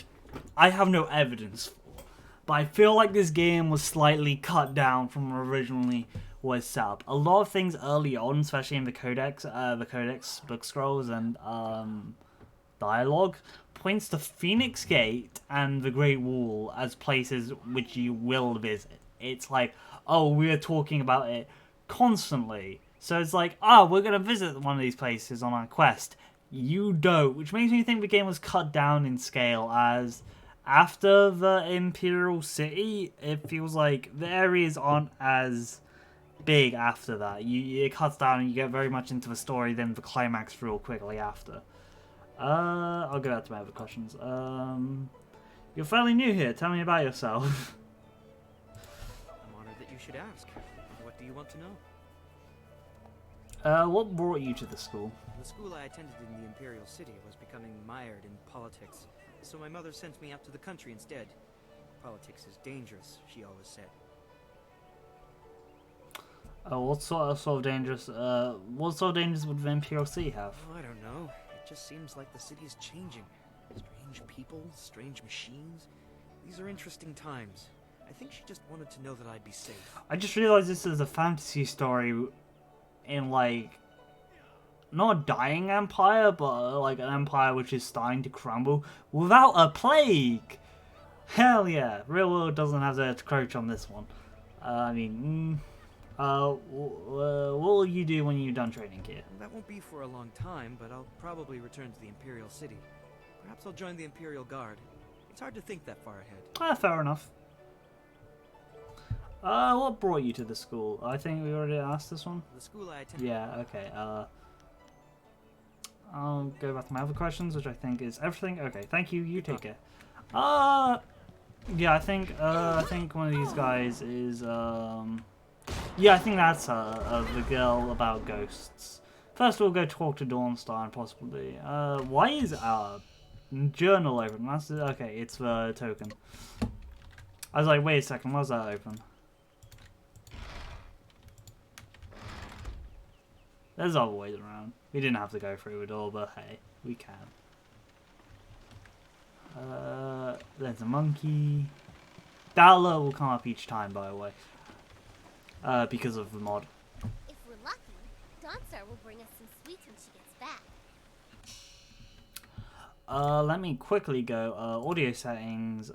I have no evidence for, but I feel like this game was slightly cut down from what originally was set up. A lot of things early on, especially in the Codex book scrolls and dialogue, points to Phoenix Gate and the Great Wall as places which you will visit. It's like, oh, we're talking about it constantly. So it's like, we're going to visit one of these places on our quest. You don't, which makes me think the game was cut down in scale, as after the Imperial City, it feels like the areas aren't as big after that. It cuts down and you get very much into the story, then the climax real quickly after. I'll go back to my other questions. You're fairly new here. Tell me about yourself. I'm honored that you should ask. What do you want to know? What brought you to the school? The school I attended in the Imperial City was becoming mired in politics, so my mother sent me out to the country instead. Politics is dangerous, she always said. What sort of dangers would the Imperial City have? Oh, I don't know. It just seems like the city is changing. Strange people, strange machines. These are interesting times. I think she just wanted to know that I'd be safe. I just realized this is a fantasy story in, like, not a dying empire, but like an empire which is starting to crumble without a plague. Hell yeah, real world doesn't have to encroach on this one. What will you do when you're done training here? That won't be for a long time, but I'll probably return to the Imperial City. Perhaps I'll join the Imperial Guard. It's hard to think that far ahead. Fair enough. What brought you to the school? I think we already asked this one. The school I attended. Yeah, okay. I'll go back to my other questions, which I think is everything. Okay, thank you. You take care. Yeah, I think one of these guys is yeah, I think that's the girl about ghosts. First, we'll go talk to Dawnstar and possibly. Why is journal open? That's okay. It's the token. I was like, wait a second. Why's that open? There's other ways around. We didn't have to go through it all, but hey, we can. There's a monkey. That alert will come up each time, by the way. Because of the mod. If we're lucky, Dawnstar will bring us some sweets when she gets back. Let me quickly go. Audio settings.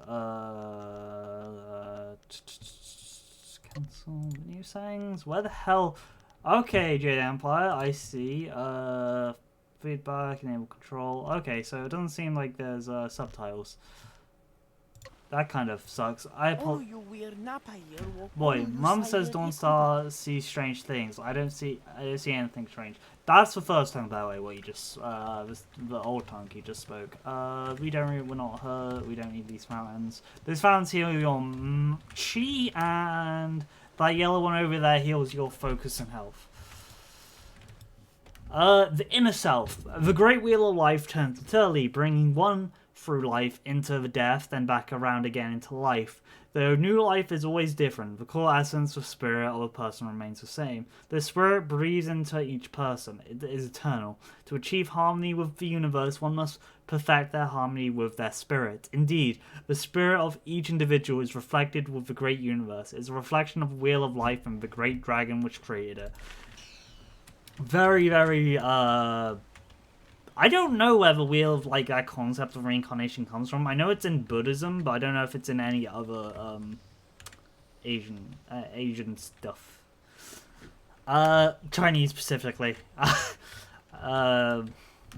Cancel new settings. Where the hell? Okay, Jade Empire, I see. Feedback, enable control. Okay, so it doesn't seem like there's subtitles. That kind of sucks. Boy, Mum says Dawnstar sees strange things. I don't see anything strange. That's the first time, by the way, what you just the old tongue you just spoke. We're not hurt. We don't need these fountains. Those fountains heal your chi, and that yellow one over there heals your focus and health. The inner self. The great wheel of life turns eternally, bringing one through life into the death, then back around again into life. Though new life is always different, the core essence of spirit of a person remains the same. The spirit breathes into each person. It is eternal. To achieve harmony with the universe, one must perfect their harmony with their spirit. Indeed, the spirit of each individual is reflected with the great universe. It is a reflection of the wheel of life and the great dragon which created it. Very, very, I don't know where the wheel of, like, that concept of reincarnation comes from. I know it's in Buddhism, but I don't know if it's in any other, Asian stuff. Chinese specifically.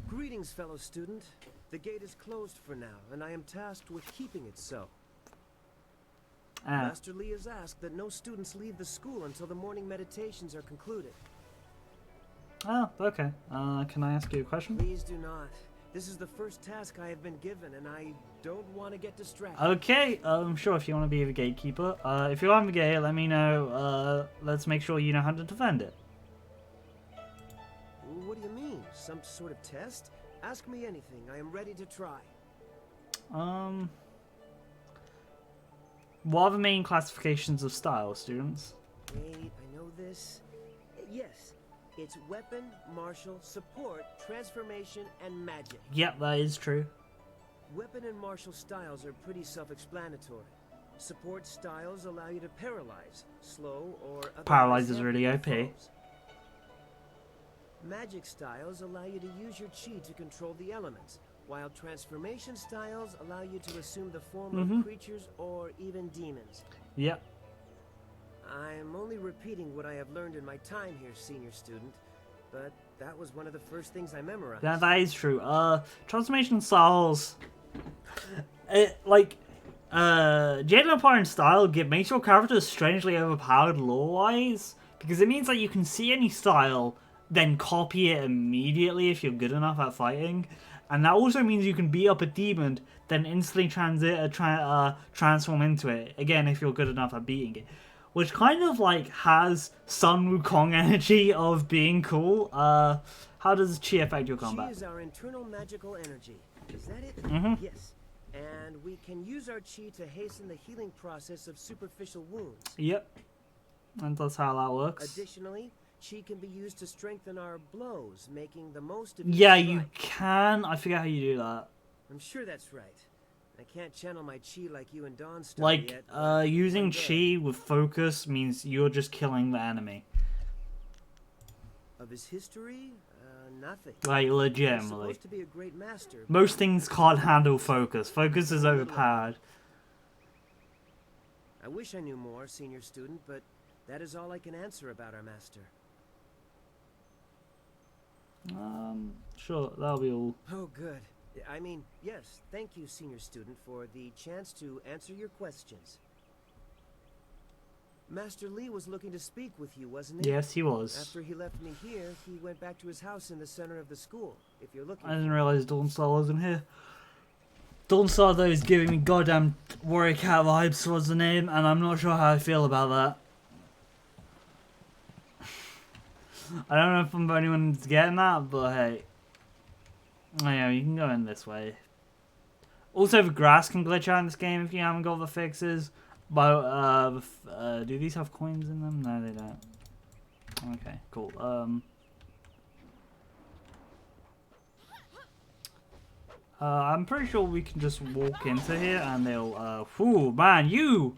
Greetings, fellow student. The gate is closed for now, and I am tasked with keeping it so. Master Lee has asked that no students leave the school until the morning meditations are concluded. Oh, okay. Can I ask you a question? Please do not. This is the first task I have been given, and I don't want to get distracted. Okay, sure, if you want to be the gatekeeper. If you're on the gate, let me know. Let's make sure you know how to defend it. What do you mean? Some sort of test? Ask me anything. I am ready to try. What are the main classifications of style, students? Wait, I know this. Yes, it's weapon, martial, support, transformation, and magic. Yep, that is true. Weapon and martial styles are pretty self-explanatory. Support styles allow you to paralyze, slow, or otherwise Paralyze is hamper really your OP. foes. Magic styles allow you to use your chi to control the elements, while transformation styles allow you to assume the form of creatures or even demons. Yep. I'm only repeating what I have learned in my time here, senior student, but that was one of the first things I memorized. Yeah, that is true. Transformation styles, Jade Empire and style makes your character strangely overpowered lore-wise, because it means that you can see any style, then copy it immediately if you're good enough at fighting, and that also means you can beat up a demon, then instantly transform into it, again if you're good enough at beating it. Which kind of like has Sun Wukong energy of being cool. How does chi affect your combat? Chi is our internal magical energy. Is that it? Yes. And we can use our chi to hasten the healing process of superficial wounds. Yep. And that's how that works. Additionally, chi can be used to strengthen our blows, making the most of Yeah, each you strike. can. I forget how you do that. I'm sure that's right. I can't channel my chi like you and Dawn Star Like, yet. but using one day. chi with focus means you're just killing the enemy. Of his history, nothing. Like, He's legitimately. supposed to be a great master. Most things can't handle focus. Focus is overpowered. I wish I knew more, senior student, but that is all I can answer about our master. Sure, that'll be all. Oh, good. I mean, yes, thank you, senior student, for the chance to answer your questions. Master Lee was looking to speak with you, wasn't he? Yes, he was. After he left me here, he went back to his house in the center of the school, if you're looking I didn't realize Dawnstar wasn't here. Dawnstar, though, is giving me goddamn Warrior Cat vibes was the name, and I'm not sure how I feel about that. I don't know if anyone's getting that, but hey. Oh yeah, you can go in this way. Also, the grass can glitch out in this game if you haven't got the fixes. But, do these have coins in them? No, they don't. Okay, cool. I'm pretty sure we can just walk into here and they'll, whew, man, you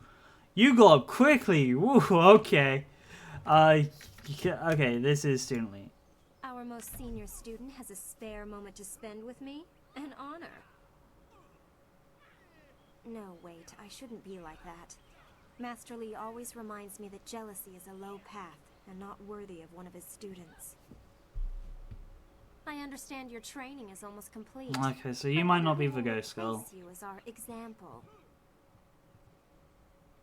got up quickly. Woo, okay. Okay, this is Student Lee. Our most senior student has a spare moment to spend with me? An honor. No, wait, I shouldn't be like that. Master Lee always reminds me that jealousy is a low path and not worthy of one of his students. I understand your training is almost complete. Okay, so you might not be the ghost girl. You as our example.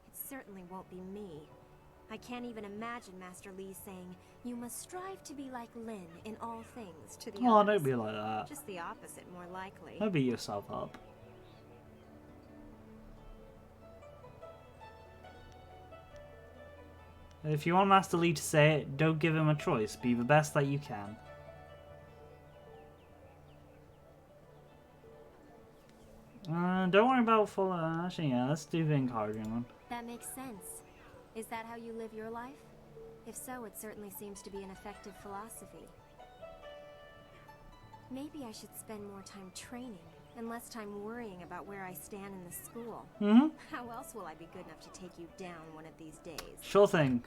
It certainly won't be me. I can't even imagine Master Lee saying, "You must strive to be like Lin in all things," to the Oh, others. don't be like that. Just the opposite, more likely. Don't beat yourself up. If you want Master Lee to say it, don't give him a choice. Be the best that you can. Don't worry about following. Actually, yeah, let's do the encouraging one. That makes sense. Is that how you live your life? If so, it certainly seems to be an effective philosophy. Maybe I should spend more time training and less time worrying about where I stand in the school. How else will I be good enough to take you down one of these days? Sure thing,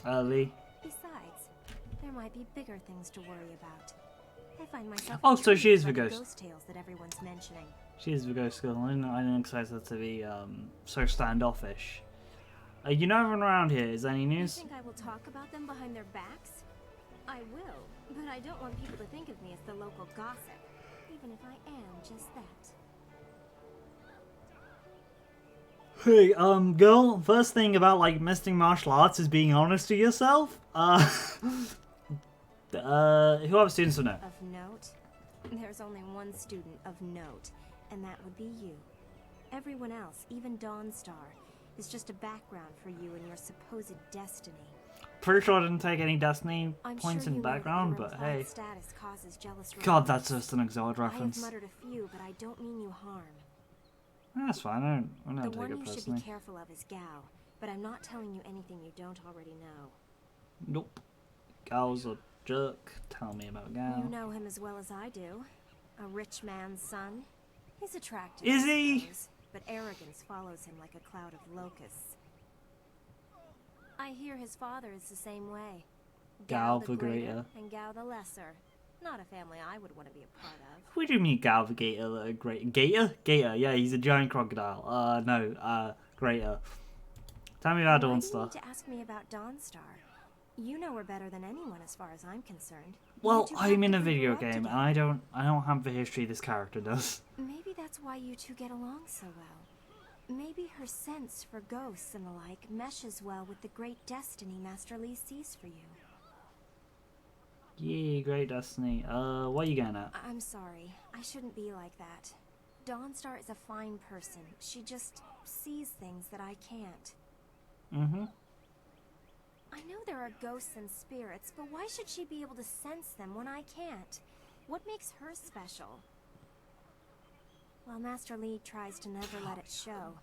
Lee. Besides, there might be bigger things to worry about. I find myself Oh, so she is the intrigued by ghost. tales that everyone's mentioning. She is the ghost girl. I didn't expect her to be so standoffish. You know everyone around here. Is there any You news? think I will talk about them behind their backs? I will, but I don't want people to think of me as the local gossip, even if I am just that. Hey, girl, first thing about, like, missing martial arts is being honest to yourself. Who other students will know? Of note? There's only one student of note, and that would be you. Everyone else, even Dawnstar, is just a background for you and your supposed destiny. Pretty sure I didn't take any Destiny I'm points sure in you know that background, your but implied hey. status causes jealous God, that's remarks. just an Exiled I have reference. muttered a few, but I don't mean you harm. That's fine, I don't The take one it you should personally. be careful of is Gao, but I'm not telling you anything you don't already know. Nope. Gal's a jerk. Tell me about Gal. You know him as well as I do. A rich man's son. He's attractive, Is I he? suppose, but arrogance follows him like a cloud of locusts. I hear his father is the same way. Gal the the greater Greater. and Gao the lesser. Not a family I would want to be a part of. Who do you mean Gal the Gator? The great Gator? Gator, yeah, he's a giant crocodile. No, Greater. Tell me about Why do you Dawnstar. need to ask me about Dawnstar? You know her better than anyone as far as I'm concerned. Well, You two I'm in a practically video grew up game, and together. I don't have the history this character does. Maybe that's why you two get along so well. Maybe her sense for ghosts and the like meshes well with the great destiny Master Li sees for you. Yeah, great Destiny. What are you getting at? I'm sorry. I shouldn't be like that. Dawnstar is a fine person. She just sees things that I can't. Mm-hmm. I know there are ghosts and spirits, but why should she be able to sense them when I can't? What makes her special? While Master Li tries to never let it show,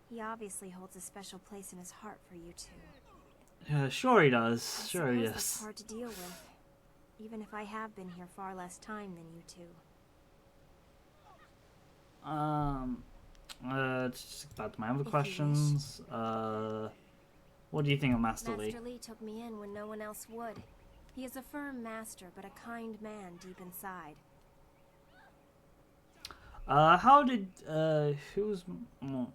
he obviously holds a special place in his heart for you two. Yeah, sure he does. I Sure he suppose that's is. hard to deal with, even if I have been here far less time than you two. Just back to my other If you questions. What do you think of Master Li? Master Li took me in when no one else would. He is a firm master, but a kind man deep inside. How did, who's, well,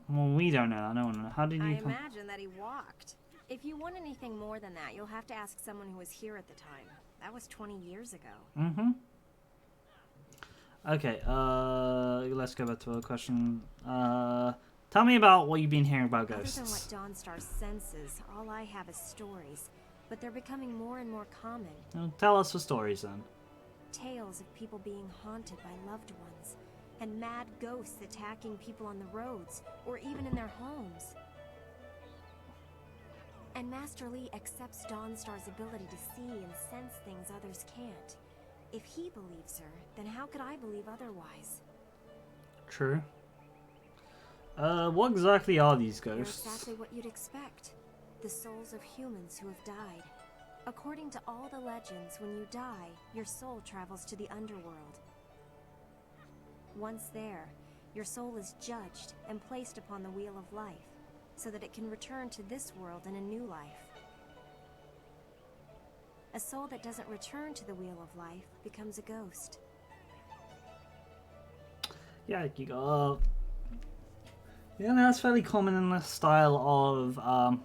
we don't know, I don't know. How did I you come? imagine that he walked. If you want anything more than that, you'll have to ask someone who was here at the time. That was 20 years ago. Mm-hmm. Okay, let's go back to a question. Tell me about what you've been hearing about Other than what ghosts. Dawnstar senses, all I have is stories. But they're becoming more and more common. Tell us the stories then. Tales of people being haunted by loved ones. And mad ghosts attacking people on the roads, or even in their homes. And Master Li accepts Dawnstar's ability to see and sense things others can't. If he believes her, then how could I believe otherwise? True. What exactly are these They're ghosts? exactly what you'd expect. The souls of humans who have died. According to all the legends, when you die, your soul travels to the underworld. Once there, your soul is judged and placed upon the wheel of life, so that it can return to this world in a new life. A soul that doesn't return to the wheel of life becomes a ghost. Yeah, you got. Yeah, that's fairly common in the style of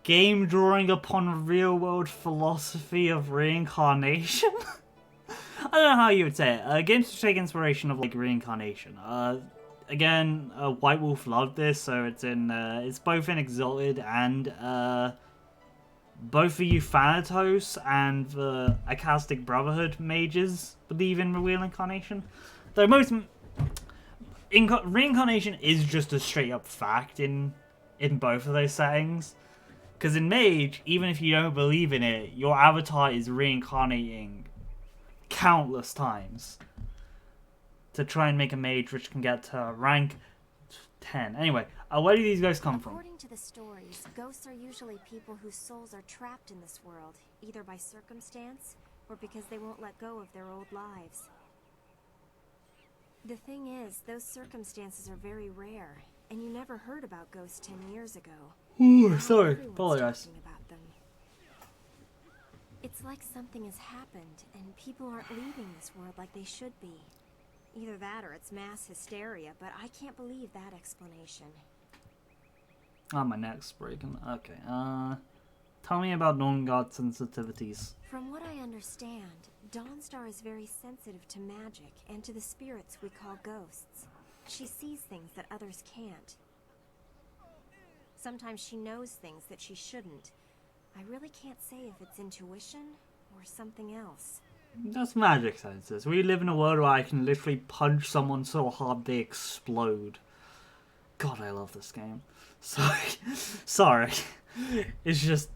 game drawing upon real-world philosophy of reincarnation. I don't know how you would say it. Games to take inspiration of like reincarnation. Again, White Wolf loved this, so it's both in Exalted and both the Euthanatos and the Acastic Brotherhood mages believe in the real incarnation. Though most reincarnation is just a straight up fact in both of those settings. Because in Mage, even if you don't believe in it, your avatar is reincarnating countless times to try and make a mage which can get to rank 10. Anyway, where do these ghosts come from? According to the stories, ghosts are usually people whose souls are trapped in this world, either by circumstance or because they won't let go of their old lives. The thing is, those circumstances are very rare, and you never heard about ghosts 10 years ago. Ooh, Now sorry, everyone's apologize. talking about them. It's like something has happened, and people aren't leaving this world like they should be. Either that or it's mass hysteria, but I can't believe that explanation. Oh, my neck's breaking. Okay, tell me about non-god sensitivities. From what I understand, Dawnstar is very sensitive to magic and to the spirits we call ghosts. She sees things that others can't. Sometimes she knows things that she shouldn't, I really can't say if it's intuition or something else. That's magic senses. We live in a world where I can literally punch someone so hard they explode. God, I love this game. Sorry. Sorry. It's just,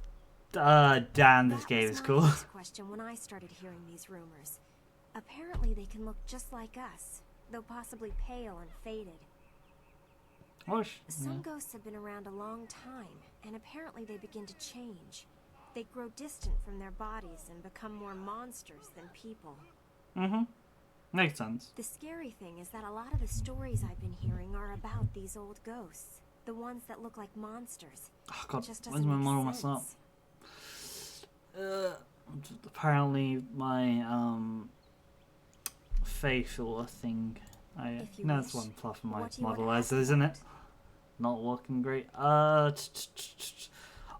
damn, this game is cool. That was my first question when I started hearing these rumors. Apparently they can look just like us, though possibly pale and faded. Some ghosts have been around a long time, and apparently they begin to change. They grow distant from their bodies and become more monsters than people. Mm-hmm. Makes sense. The scary thing is that a lot of the stories I've been hearing are about these old ghosts. The ones that look like monsters. Oh god, Just when's my model make mess up? Apparently my, facial thing. No, that's one fluff of my model as, isn't it? Not working great. I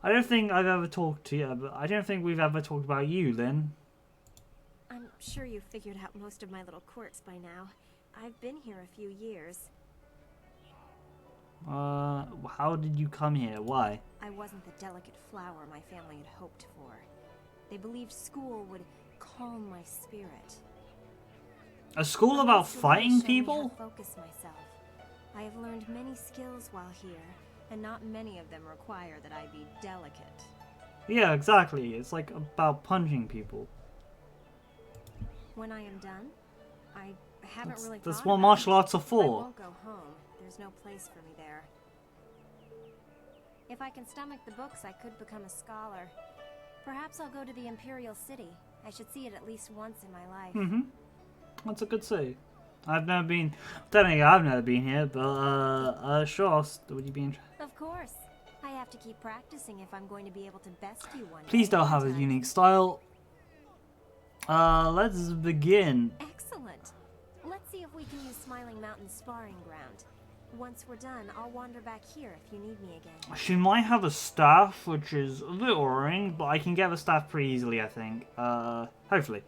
don't think I've ever talked to you, but I don't think we've ever talked about you, Lynn. I'm sure you've figured out most of my little quirks by now. I've been here a few years. How did you come here? Why? I wasn't the delicate flower my family had hoped for. They believed school would calm my spirit. A school about fighting people? Focus myself. I have learned many skills while here, and not many of them require that I be delicate. Yeah, exactly. It's like about punching people. When I am done, I haven't really thought That's what about martial it. arts are I for. won't go home. There's no place for me there. If I can stomach the books, I could become a scholar. Perhaps I'll go to the Imperial City. I should see it at least once in my life. Mm-hmm. That's a good city. I've never been... Technically, I've never been here, but, sure, would you be interested? Of course. I have to keep practicing if I'm going to be able to best you one Please day, don't have a won't I? unique style. Let's begin. Excellent. Let's see if we can use Smiling Mountain's sparring ground. Once we're done, I'll wander back here if you need me again. She might have a staff, which is a bit worrying, but I can get the staff pretty easily, I think. Hopefully.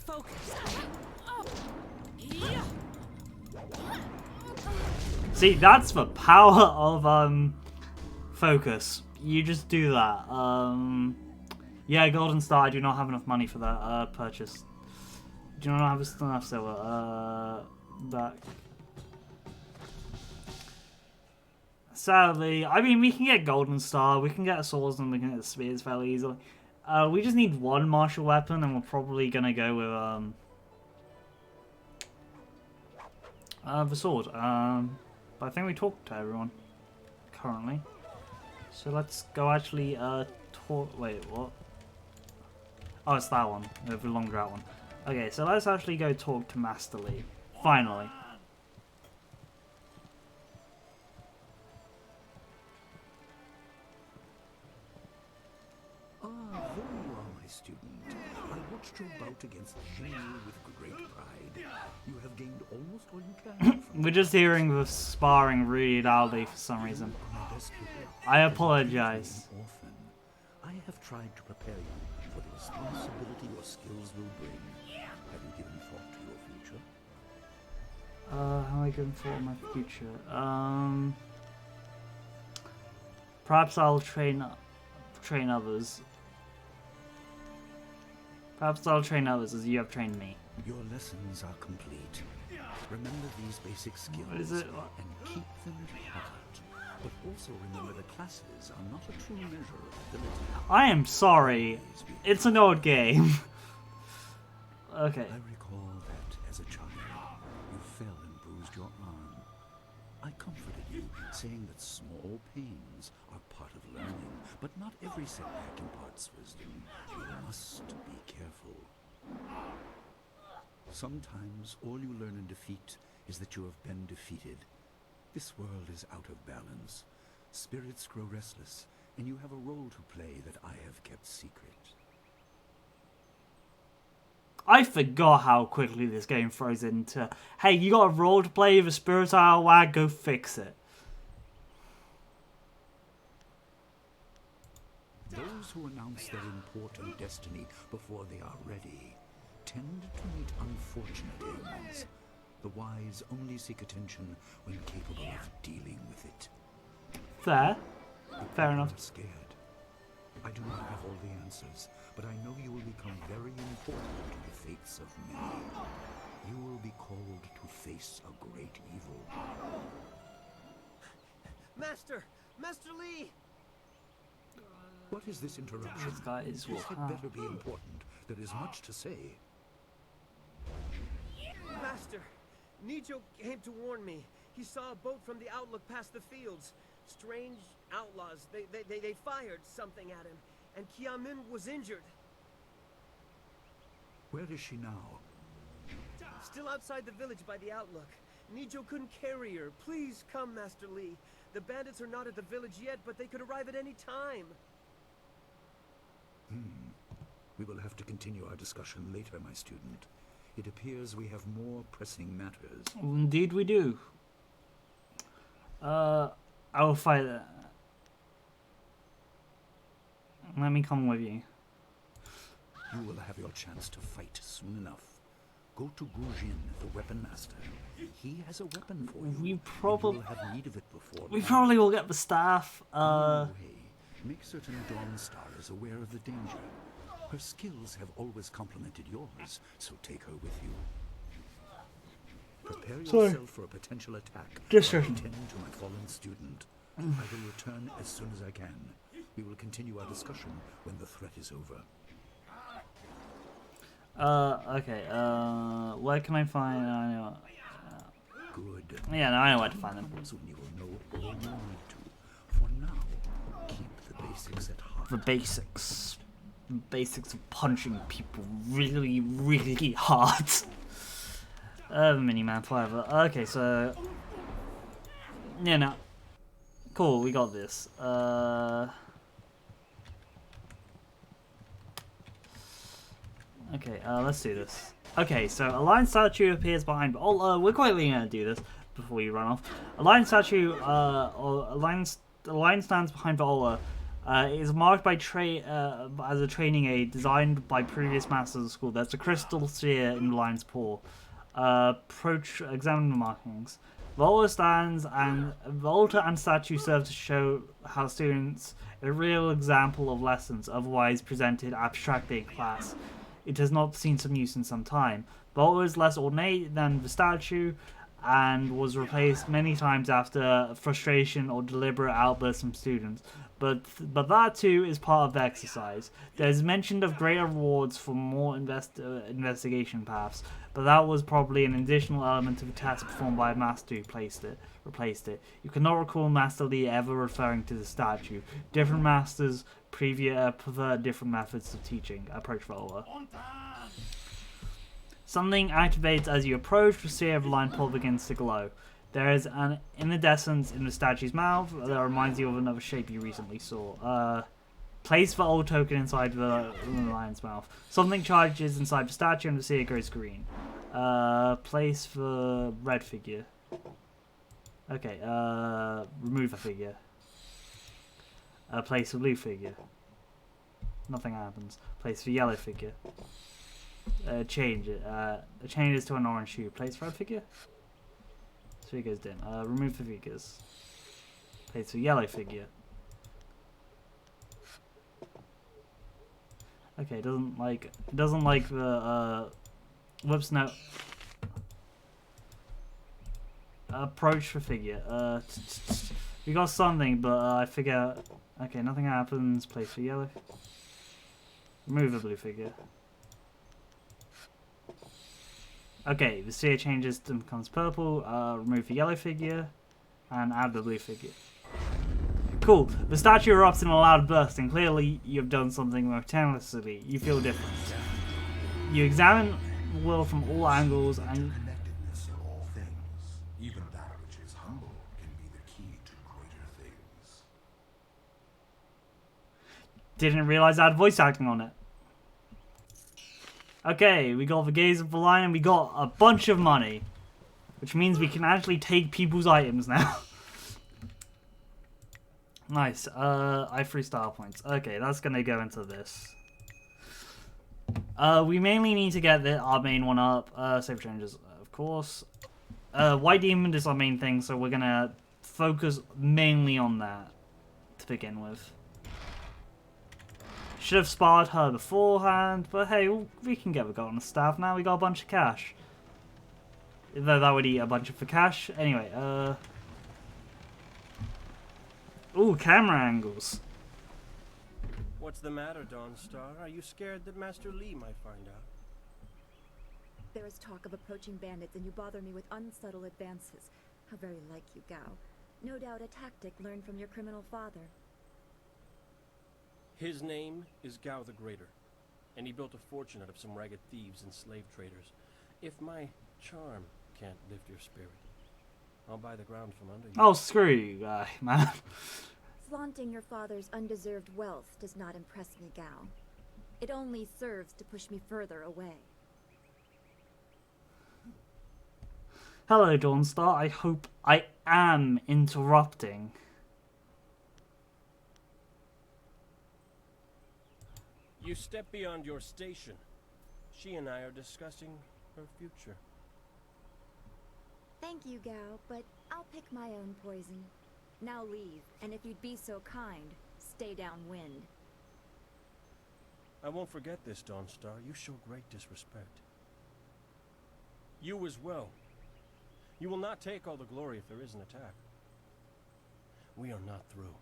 Focus. See, that's the power of, focus. You just do that. Yeah, Golden Star, I do not have enough money for that, purchase. Do not have enough silver, back. Sadly, I mean, we can get Golden Star, we can get swords, and we can get spears fairly easily. We just need one martial weapon, and we're probably gonna go with, the sword. But I think we talked to everyone, currently. So let's go actually, talk, wait, what? Oh, it's that one, the longer out one. Okay, so let's actually go talk to Master Lee, finally. Ah, there you are, my student. I watched your bout against Jade with great pride. You have gained almost all you can. We're just hearing the sparring really loudly for some reason. I apologize. Orphan. I have tried to prepare you for the responsibility your skills will bring. Have you given thought to your future? How am I going for my future? Perhaps I'll train others. Perhaps I'll train others as you have trained me. Your lessons are complete. Remember these basic skills What is it? and keep them to heart. But also remember the classes are not a true measure of ability. I am sorry. It's an old game. Okay. I recall that as a child, you fell and bruised your arm. I comforted you, saying that small pains are part of learning, but not every setback imparts wisdom. You must be careful. Sometimes all you learn in defeat is that you have been defeated. This world is out of balance. Spirits grow restless, and you have a role to play that I have kept secret. I forgot how quickly this game throws into, hey, you got a role to play with a spirit out of whack, go fix it. Those who announce their important destiny before they are ready tend to meet unfortunate ends. The wise only seek attention when capable of dealing with it. Fair. But Fair people enough. are scared. I do not have all the answers, but I know you will become very important to the fates of many. You will be called to face a great evil. Master! Master Lee! What is this interruption? This guy is This had better be important. There is much to say. Master! Nijo came to warn me. He saw a boat from the outlook past the fields. Strange outlaws. They fired something at him. And Kiamin was injured. Where is she now? Still outside the village by the outlook. Nijo couldn't carry her. Please come, Master Lee. The bandits are not at the village yet, but they could arrive at any time. We will have to continue our discussion later, my student. It appears we have more pressing matters. Indeed we do. I will fight that. Let me come with you. You will have your chance to fight soon enough. Go to Gujin, the weapon master. He has a weapon for you. We probably will have need of it before. We probably will get the staff. On the way, make certain Dawnstar is aware of the danger. Her skills have always complemented yours, so take her with you. Prepare yourself for a potential attack. Just while I tend to my fallen student. I will return as soon as I can. We will continue our discussion when the threat is over. Okay, where can I find, I know, Good. yeah, no, I know where to find them. Soon you will know all you need to. For now, keep the basics at heart. The basics. Basics of punching people really, really hard. Mini-man, whatever. Okay, so, yeah, no. Cool, we got this. Okay, let's do this. Okay, so a lion statue appears behind. Oh, we're quietly gonna do this before you run off. A lion statue, or a lion stands behind Viola. It is marked by as a training aid designed by previous masters of the school. There's a crystal sphere in the lion's paw. Examine the markings. Volta stands and Volta and statue serve to show how students a real example of lessons otherwise presented abstractly in class. It has not seen some use in some time. Volta is less ornate than the statue and was replaced many times after frustration or deliberate outbursts from students. But that too is part of the exercise. There's mention of greater rewards for more investigation paths, but that was probably an additional element of a task performed by a master who replaced it. You cannot recall Master Lee ever referring to the statue. Different masters prefer different methods of teaching. Approach Viola. Something activates as you approach. The sphere of line pole begins to glow. There is an iridescence in the statue's mouth that reminds you of another shape you recently saw. Place the old token inside the lion's mouth. Something charges inside the statue and the sphere goes green. Place the red figure. Okay, remove a figure. Place the blue figure. Nothing happens. Place the yellow figure. Change it. Change this to an orange hue. Place red figure. So it goes dim. Remove the figures. Place the yellow figure. Okay, it doesn't like the whoops, no. Approach the figure. We got something, but I figure. Okay, nothing happens. Place the yellow. Remove the blue figure. Okay, the sphere changes and becomes purple. Remove the yellow figure and add the blue figure. Cool. The statue erupts in a loud burst, and clearly you've done something miraculously. You feel different. You examine the world from all angles and connectedness of all things, even that which is humble, can be the key to greater things. didn't realize I had voice acting on it. Okay, we got the gaze of the lion, and we got a bunch of money. Which means we can actually take people's items now. Nice. I have 3 star points. Okay, that's gonna go into this. We mainly need to get our main one up. Save changes, of course. White Demon is our main thing, so we're gonna focus mainly on that to begin with. Should have sparred her beforehand, but hey, we can get the golden staff now. We got a bunch of cash. Though that would eat a bunch of the cash. Anyway, ooh, camera angles. What's the matter, Dawnstar? Are you scared that Master Li might find out? There is talk of approaching bandits, and you bother me with unsubtle advances. How very like you, Gao. No doubt a tactic learned from your criminal father. His name is Gao the Greater, and he built a fortune out of some ragged thieves and slave traders. If my charm can't lift your spirit, I'll buy the ground from under you. Oh, screw you, guy, man. Flaunting your father's undeserved wealth does not impress me, Gao. It only serves to push me further away. Hello, Dawnstar. I hope I am interrupting. You step beyond your station. She and I are discussing her future. Thank you, Gao, but I'll pick my own poison. Now leave, and if you'd be so kind, stay downwind. I won't forget this, Dawnstar. You show great disrespect. You as well. You will not take all the glory if there is an attack. We are not through.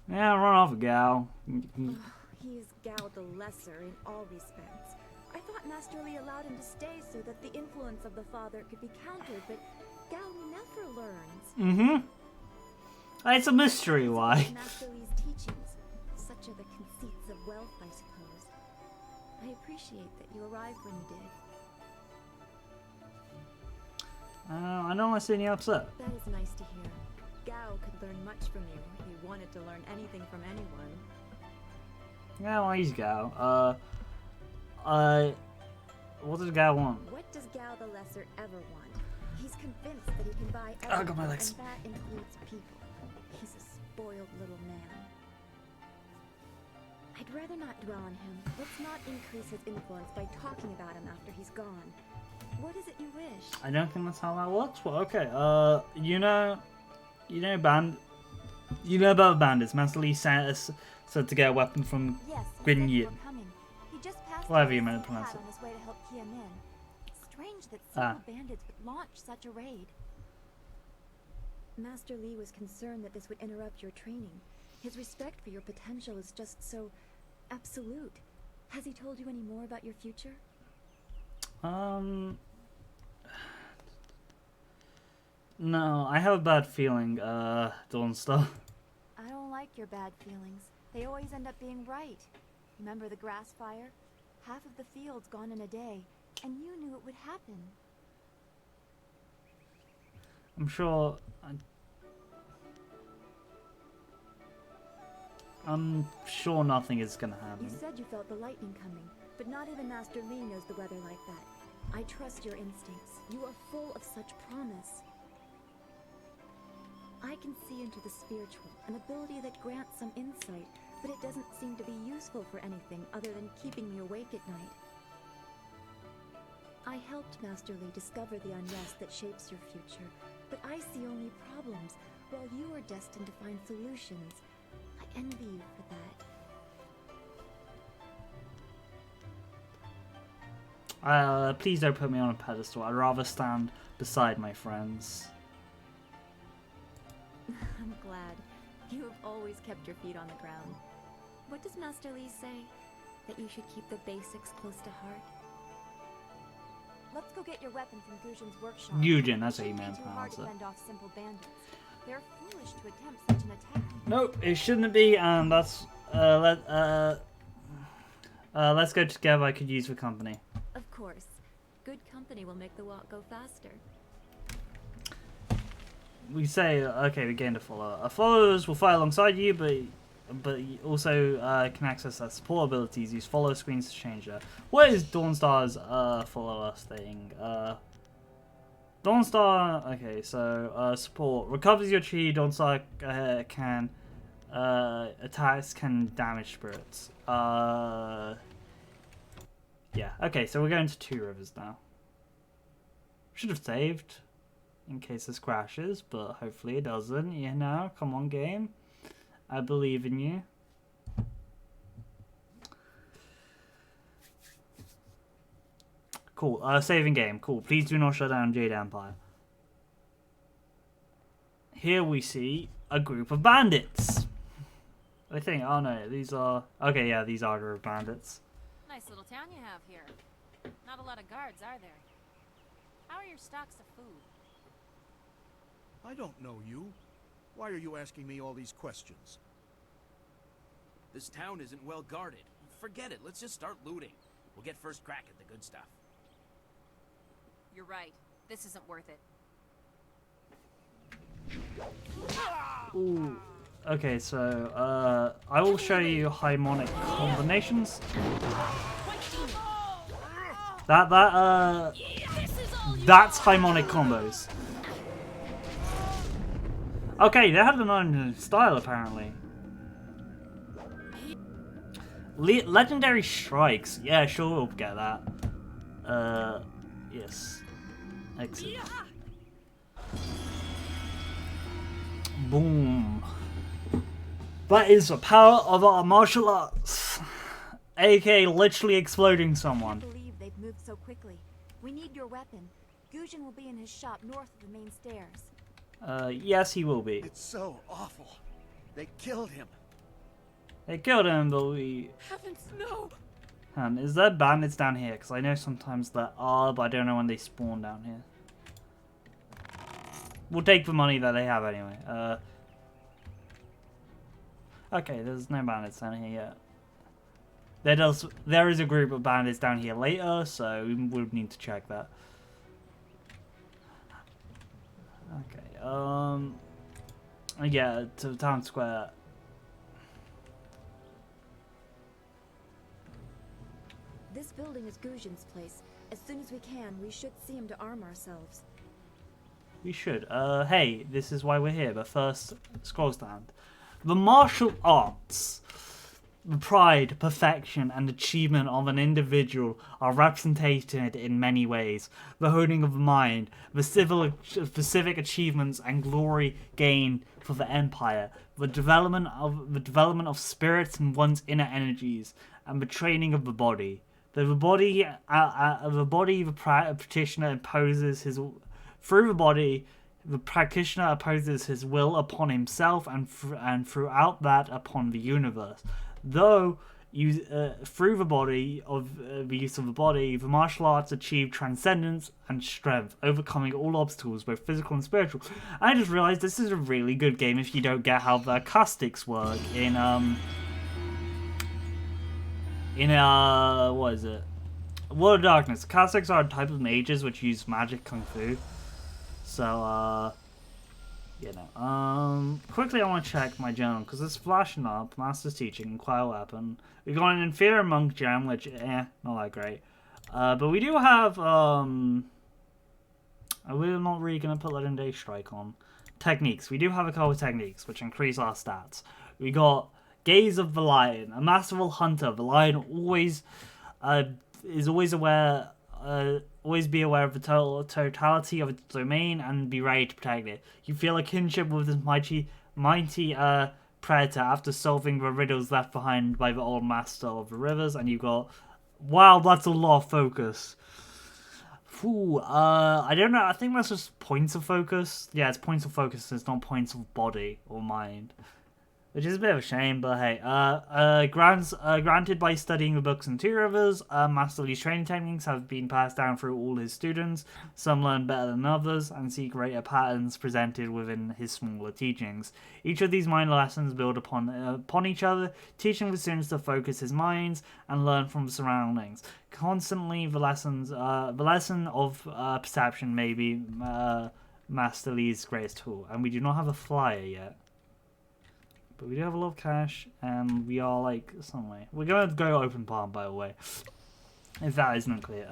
Yeah, run off, Gal. He is Gao the Lesser in all respects. I thought Master Li allowed him to stay so that the influence of the father could be countered, but Gao never learns. Mm-hmm. It's a mystery why. Master Li's teachings. Such are the conceits of wealth, I suppose. I appreciate that you arrived when you did. I don't want to see any upset. That is nice to hear. Gao could learn much from you if he wanted to learn anything from anyone. Yeah, well, he's Gal. What does Gal want? What does Gao the Lesser ever want? He's convinced that he can buy Oh, everything, got my legs. and that includes people. He's a spoiled little man. I'd rather not dwell on him. Let's not increase his influence by talking about him after he's gone. What is it you wish? I don't think that's how that works. Well, okay. You know about bandits. Master Li sent us said to get a weapon from Yes, he Gwyn said you Yin. were coming. He just passed Whatever by you the meant to sea pronounce cat it. on his way to help Kia Min. Strange that Ah. single bandits would launch such a raid. Master Li was concerned that this would interrupt your training. His respect for your potential is just so absolute. Has he told you any more about your future? No, I have a bad feeling, Dawnstar. I don't like your bad feelings. They always end up being right. Remember the grass fire? Half of the field's gone in a day, and you knew it would happen. I'm sure nothing is gonna happen. You said you felt the lightning coming, but not even Master Li knows the weather like that. I trust your instincts. You are full of such promise. I can see into the spiritual, an ability that grants some insight, but it doesn't seem to be useful for anything other than keeping me awake at night. I helped Master Li discover the unrest that shapes your future, but I see only problems, while you are destined to find solutions. I envy you for that. Please don't put me on a pedestal. I'd rather stand beside my friends. I'm glad. You have always kept your feet on the ground. What does Master Li say? That you should keep the basics close to heart? Let's go get your weapon from Gujin's workshop. Gujin, that's how you Shouldn't meant be to too hard pronounce to it. fend off simple bandits. They're foolish to attempt such an attack. Nope, it shouldn't be, and that's let's go together. I could use the company. Of course. Good company will make the walk go faster. We say, okay, we gained a follower. Our followers will fight alongside you, but you also can access their support abilities. Use follow screens to change that. What is Dawnstar's follow us thing? Dawnstar, okay, so support. Recovers your chi, Dawnstar can attacks can damage spirits. Yeah, okay, so we're going to 2 rivers now. Should have saved in case this crashes, but hopefully it doesn't, you know, come on game. I believe in you. Cool. Saving game. Cool. Please do not shut down Jade Empire. Here we see a group of bandits. I think. Oh no, these are. Okay, yeah, these are a group of bandits. Nice little town you have here. Not a lot of guards, are there? How are your stocks of food? I don't know you. Why are you asking me all these questions? This town isn't well guarded. Forget it. Let's just start looting. We'll get first crack at the good stuff. You're right. This isn't worth it. Ooh. Okay, so I will show you harmonic combinations. That's harmonic combos. Okay, they have an own style apparently. Legendary strikes. Yeah, sure, we'll get that. Yes. Excellent. Boom. That is the power of our martial arts. AK literally exploding someone. I can't believe they've moved so quickly. We need your weapon. Gujin will be in his shop north of the main stairs. Yes, he will be. It's so awful. They killed him. They killed him, but we... Heavens, no! Is there bandits down here? Because I know sometimes there are, but I don't know when they spawn down here. We'll take the money that they have anyway. Okay, there's no bandits down here yet. There is a group of bandits down here later, so we would need to check that. Okay, yeah, to the town square. This building is Gujin's place. As soon as we can, we should see him to arm ourselves. We should. Hey, this is why we're here, but first, scroll stand. The martial arts, the pride, perfection, and achievement of an individual are represented in many ways. The honing of the mind, the specific achievements and glory gained for the empire, the development of spirits and one's inner energies, and the training of the body. The practitioner imposes his through the body. The practitioner opposes his will upon himself and throughout that upon the universe. Though through the body of the use of the body, the martial arts achieve transcendence and strength, overcoming all obstacles, both physical and spiritual. I just realized this is a really good game if you don't get how the acoustics work in what is it? World of Darkness. Acoustics are a type of mages which use magic kung fu. So, you know, quickly I want to check my journal, because it's flashing up, Master's Teaching, Inquire Weapon. We got an Inferior Monk Gem, which, not that great. But we do have, we're not really going to put Legendary Strike on. Techniques. We do have a couple of techniques, which increase our stats. We got Gaze of the Lion, a masterful hunter. The lion always, is always aware, always be aware of the totality of its domain and be ready to protect it. You feel a kinship with this mighty predator after solving the riddles left behind by the old master of the rivers. And you got, wow, that's a lot of focus. Ooh, I don't know. I think that's just points of focus. Yeah, it's points of focus. It's not points of body or mind. Which is a bit of a shame, but hey. Granted by studying the books in Two Rivers, Master Lee's training techniques have been passed down through all his students. Some learn better than others and see greater patterns presented within his smaller teachings. Each of these minor lessons build upon each other, teaching the students to focus his minds and learn from the surroundings. Constantly, the lesson of perception may be Master Lee's greatest tool, and we do not have a flyer yet. But we do have a lot of cash, and we are, like, somewhere. We're going to go open palm, by the way. If that isn't clear.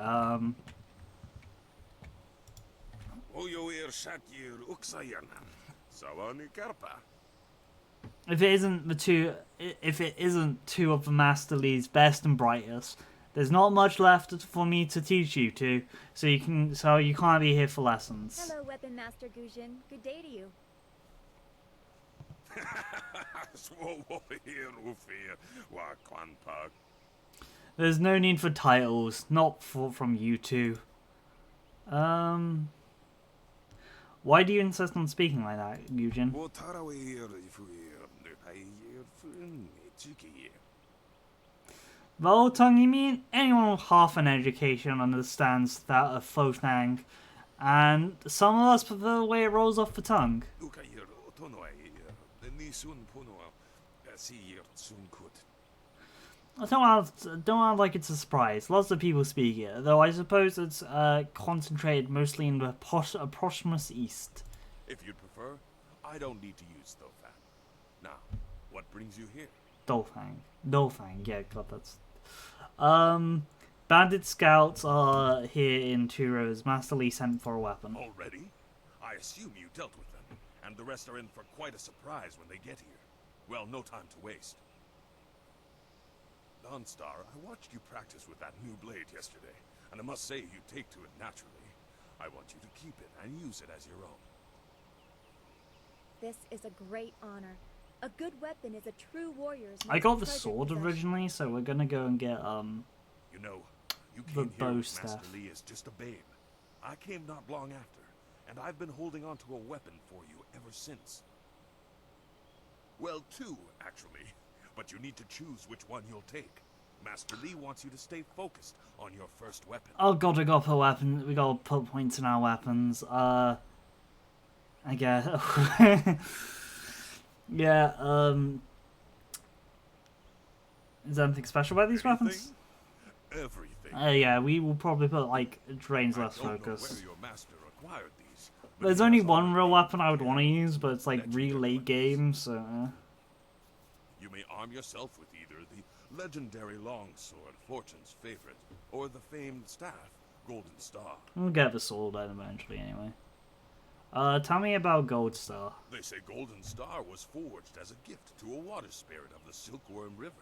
If it isn't two of the Master Lee's best and brightest, there's not much left for me to teach you to, so you can't be here for lessons. Hello, Weapon Master Gujin. Good day to you. There's no need for titles, not from you two. Why do you insist on speaking like that, Eugen? Voltung, you mean anyone with half an education understands that of Fothang, and some of us prefer the way it rolls off the tongue. Don't act like it's a surprise. Lots of people speak it, though I suppose it's concentrated mostly in the approximate east. If you'd prefer, I don't need to use Thofang. Now, what brings you here? Dolfang, yeah, God, that's... Bandit scouts are here in Two Rivers. Master Li sent for a weapon. Already? I assume you dealt with them, and the rest are in for quite a surprise when they get here. Well, no time to waste. Dawnstar, I watched you practice with that new blade yesterday, and I must say you take to it naturally. I want you to keep it and use it as your own. This is a great honor. A good weapon is a true warrior's. I got the sword originally, so we're gonna go and get You know, you the came here bow with staff. Master Li as just a babe. I came not long after, and I've been holding on to a weapon for you ever since. Well, two, actually. But you need to choose which one you'll take. Master Li wants you to stay focused on your first weapon. Oh god, we gotta put weapons. We gotta put points in our weapons. I guess. Yeah. Is there anything special about these weapons? Everything. Yeah, we will probably put like drains less focus. Where your master acquired these, but There's he only has one already real weapon I would want to use, but it's like let you really get late one game, so. You may arm yourself with either the legendary longsword, Fortune's favorite, or the famed staff, Golden Star. We'll get the sword then eventually, anyway. Tell me about Gold Star. They say Golden Star was forged as a gift to a water spirit of the Silkworm River.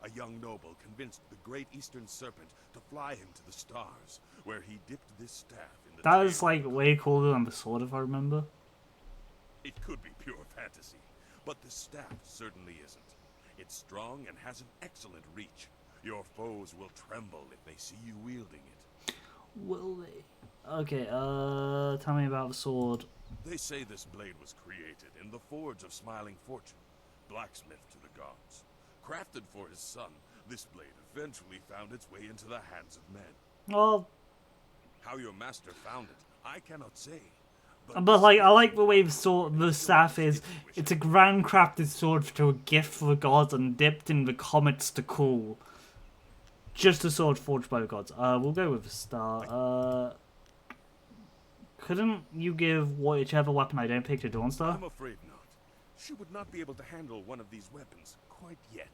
A young noble convinced the great Eastern Serpent to fly him to the stars, where he dipped this staff in the That is tail. like way cooler than the sword, if I remember. It could be pure fantasy, but the staff certainly isn't. It's strong and has an excellent reach. Your foes will tremble if they see you wielding it. Will they? Okay, tell me about the sword. They say this blade was created in the Forge of Smiling Fortune, blacksmith to the gods. Crafted for his son, this blade eventually found its way into the hands of men. Well, How your master found it, I cannot say. but like, I like the way the sword, the staff is. It's a grand-crafted sword to a gift for the gods and dipped in the comets to cool. Just a sword forged by the gods. We'll go with the star. Couldn't you give whichever weapon I don't pick to Dawnstar? I'm afraid not. She would not be able to handle one of these weapons quite yet.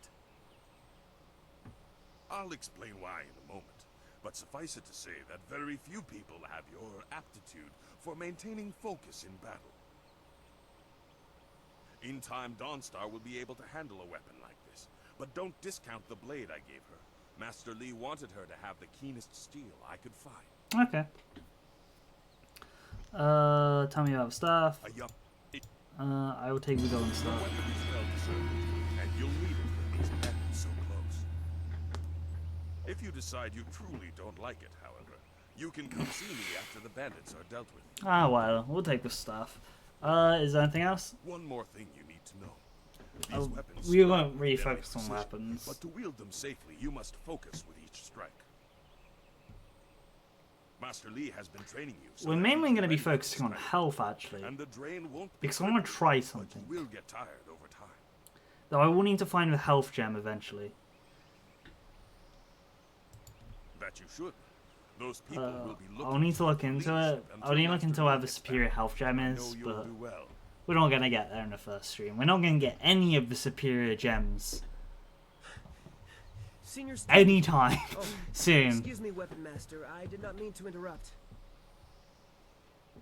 I'll explain why in a moment, but suffice it to say that very few people have your aptitude for maintaining focus in battle. In time, Dawnstar will be able to handle a weapon like this, but don't discount the blade I gave her. Master Li wanted her to have the keenest steel I could find. Okay. Tell me about the staff. I will take the golden The staff. weapon is well deserved, and you'll need it with these methods so close. If you decide you truly don't like it, however, you can come see me after the bandits are dealt with. Ah, well, we'll take the staff. Is there anything else? One more thing you need to know. Oh, These weapons we won't strike really with deadly focus on precision, weapons. But to wield them safely, you must focus with each strike. Master Li has been training you. So We're that mainly you going to be can ready for focusing on strike. health, actually. And the drain won't be Because I want to quick, try but something. you will get tired over time. Though I will need to find the health gem eventually. That you should. Those people will be looking I'll need to look for into leadership it. until I'll need to look Master into Li where the gets superior back. health gem I know is, you'll but do well. we're not going to get there in the first stream. We're not going to get any of the superior gems Senior student. anytime Oh, soon. Excuse me, Weapon Master. I did not mean to interrupt.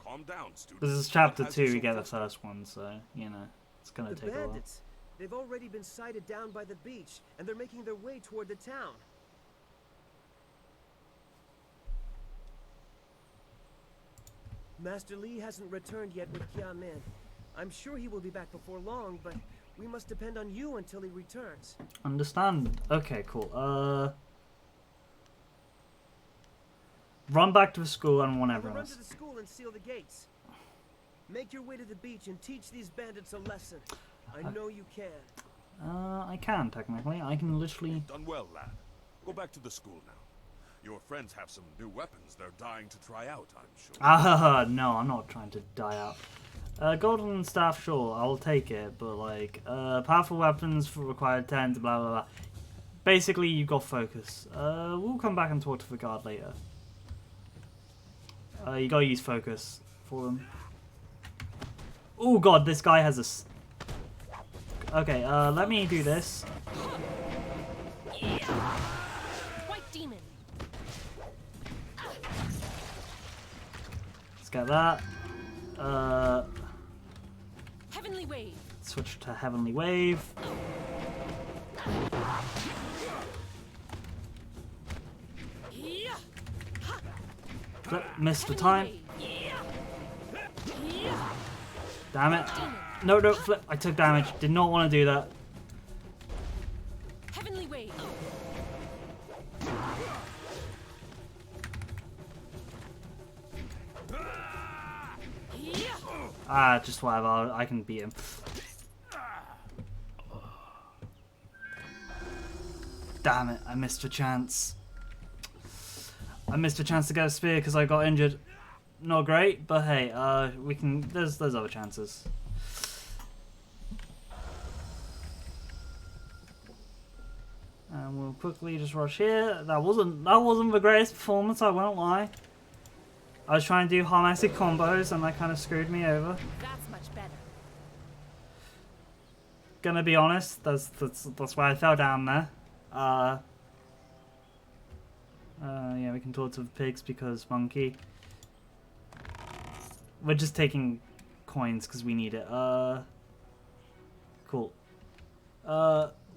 Calm down, student. This is chapter What has you 2, we so get the frustrated? first one, so, you know, it's going The to take a while. bandits. They've already been sighted down by the beach, and they're making their way toward the town. Master Li hasn't returned yet with Kia Min. I'm sure he will be back before long, but we must depend on you until he returns. Understand. Okay, cool. Run back to the school and warn everyone Run else. to the school and seal the gates. Make your way to the beach and teach these bandits a lesson. I know you can. I can, technically. I can literally... Done well, lad. Go back to the school now. Your friends have some new weapons they're dying to try out, I'm sure. No, I'm not trying to die out. Golden staff, sure, I'll take it, but like, powerful weapons for required 10 to blah blah blah. Basically, you got focus. We'll come back and talk to the guard later. You gotta use focus for them. Oh god, this guy has a... Okay, let me do this. White demon. Let's get that. Heavenly wave. Switch to heavenly wave. Missed the time. Damn it. No, no, flip. I took damage. Did not want to do that. Heavenly wave. Ah, just whatever. I can beat him. Damn it. I missed a chance. I missed a chance to get a spear because I got injured. Not great, but hey, we can. There's other chances. And we'll quickly just rush here. That wasn't the greatest performance, I won't lie. I was trying to do harmonic combos and that kind of screwed me over. That's much better. Gonna be honest, that's why I fell down there. Yeah, we can talk to the pigs because monkey. We're just taking coins because we need it. Cool.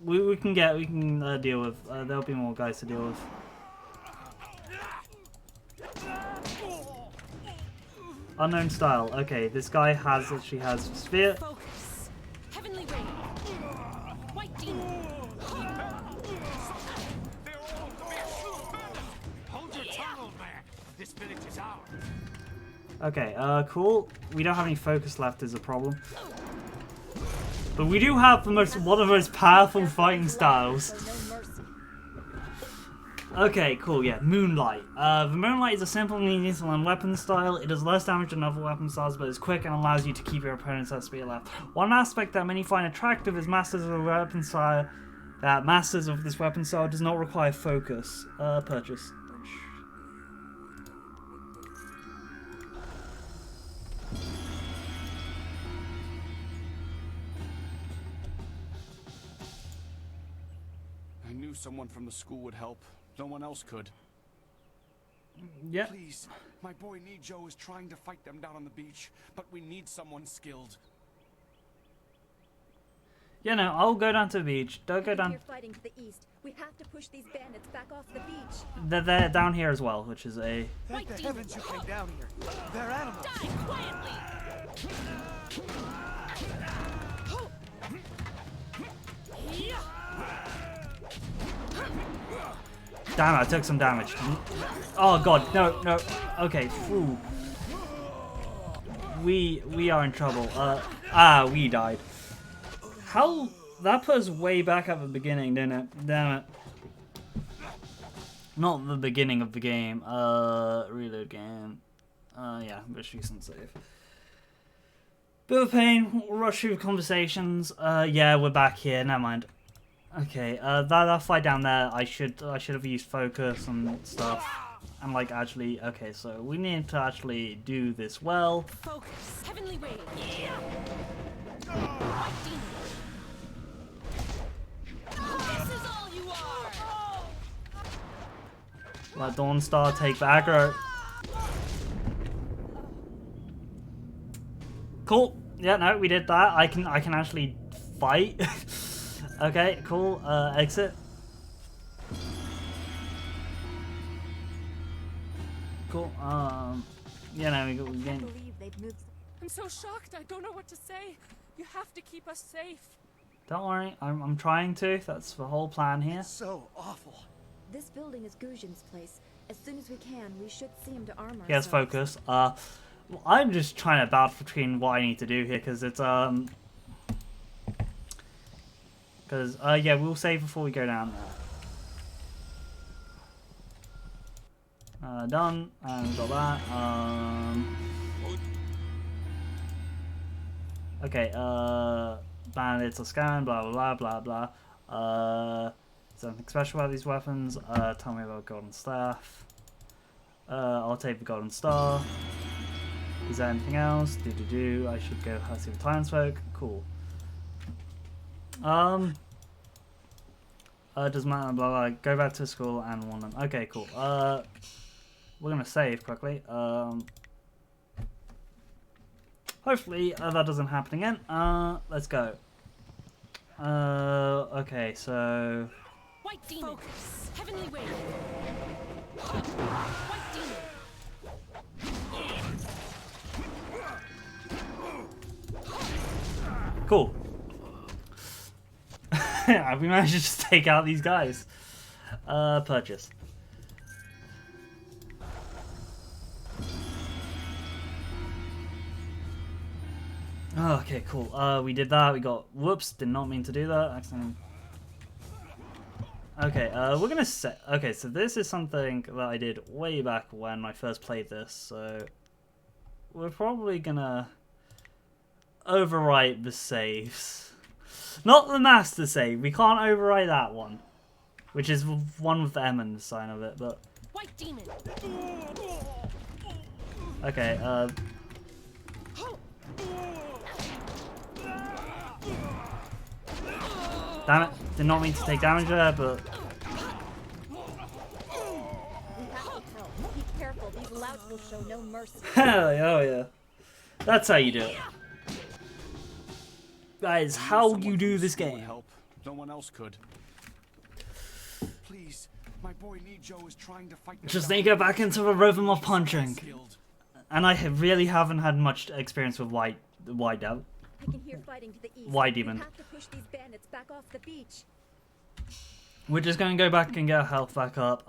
We can deal with. There'll be more guys to deal with. Unknown style. Okay, this guy actually has sphere. Focus. Heavenly wave. White demon. Hold your tongue, old man. This village is ours. Okay, cool. We don't have any focus left is a problem. But we do have one of the most powerful fighting styles. Okay, cool, yeah, Moonlight. The Moonlight is a simple and easy to learn weapon style. It does less damage than other weapon styles, but it's quick and allows you to keep your opponents at speed left. One aspect that many find attractive is masters of a weapon style. That masters of this weapon style does not require focus. Purchase. I knew someone from the school would help. No one else could. Yeah. Please, my boy Nijo is trying to fight them down on the beach, but we need someone skilled. Yeah, no, I'll go down to the beach. Don't go down. You're fighting to the east. We have to push these bandits back off the beach. They're down here as well, which is a... Thank the heavens you came down here. They're animals. Die quietly. Damn it, I took some damage. Oh god, no. Okay, phew. We are in trouble. We died. How... That put us way back at the beginning, didn't it? Damn it. Not the beginning of the game. Reload game. Yeah, most recent save. Bit of pain, we'll rush through conversations. Yeah, we're back here, never mind. Okay, that fight down there, I should have used focus and stuff. And like actually, okay, so we need to actually do this well. Focus. Heavenly wave. White demon. This is all you are. Let Dawnstar take the aggro. Cool. Yeah, no, we did that. I can actually fight. Okay, cool. Exit. Cool. Yeah, no, we gained. I'm so shocked. I don't know what to say. You have to keep us safe. Don't worry, I'm trying to. That's the whole plan here. So awful. This building is Gujin's place. As soon as we can, we should see him to arm ourselves. Yes, focus. I'm just trying to balance between what I need to do here, because it's, yeah, we'll save before we go down there. Done, and got that, okay, bandits are scanned, blah, blah, blah, blah, blah, something special about these weapons, tell me about golden staff, I'll take the golden star. Is there anything else? I should go see the time smoke. Cool. Doesn't matter, blah blah. Go back to school and warn them. Okay, cool. We're gonna save quickly. Hopefully that doesn't happen again. Let's go. Okay, so. White demon. Focus. Heavenly wave. White demon. Cool. We managed to just take out these guys. Purchase. Okay, cool. We did that. We got... Whoops, did not mean to do that. Accidentally. Okay, we're gonna set... Okay, so this is something that I did way back when I first played this, so... We're probably gonna... overwrite the saves. Not the master save. We can't overwrite that one. Which is one with the M in the sign of it, but... White demon. Okay, damn it. Did not mean to take damage there, but... We have to help. Be careful. These louts will show no mercy. Hell yeah. That's how you do it. That is how you do this game. Help. No one else could. Please, my boy Nijo is trying to fight. Just need to get back into the rhythm of punching. And I really haven't had much experience with White Devil. I can hear fighting to the east. White Demon. We have to push these bandits back off the beach. We're just gonna go back and get our health back up.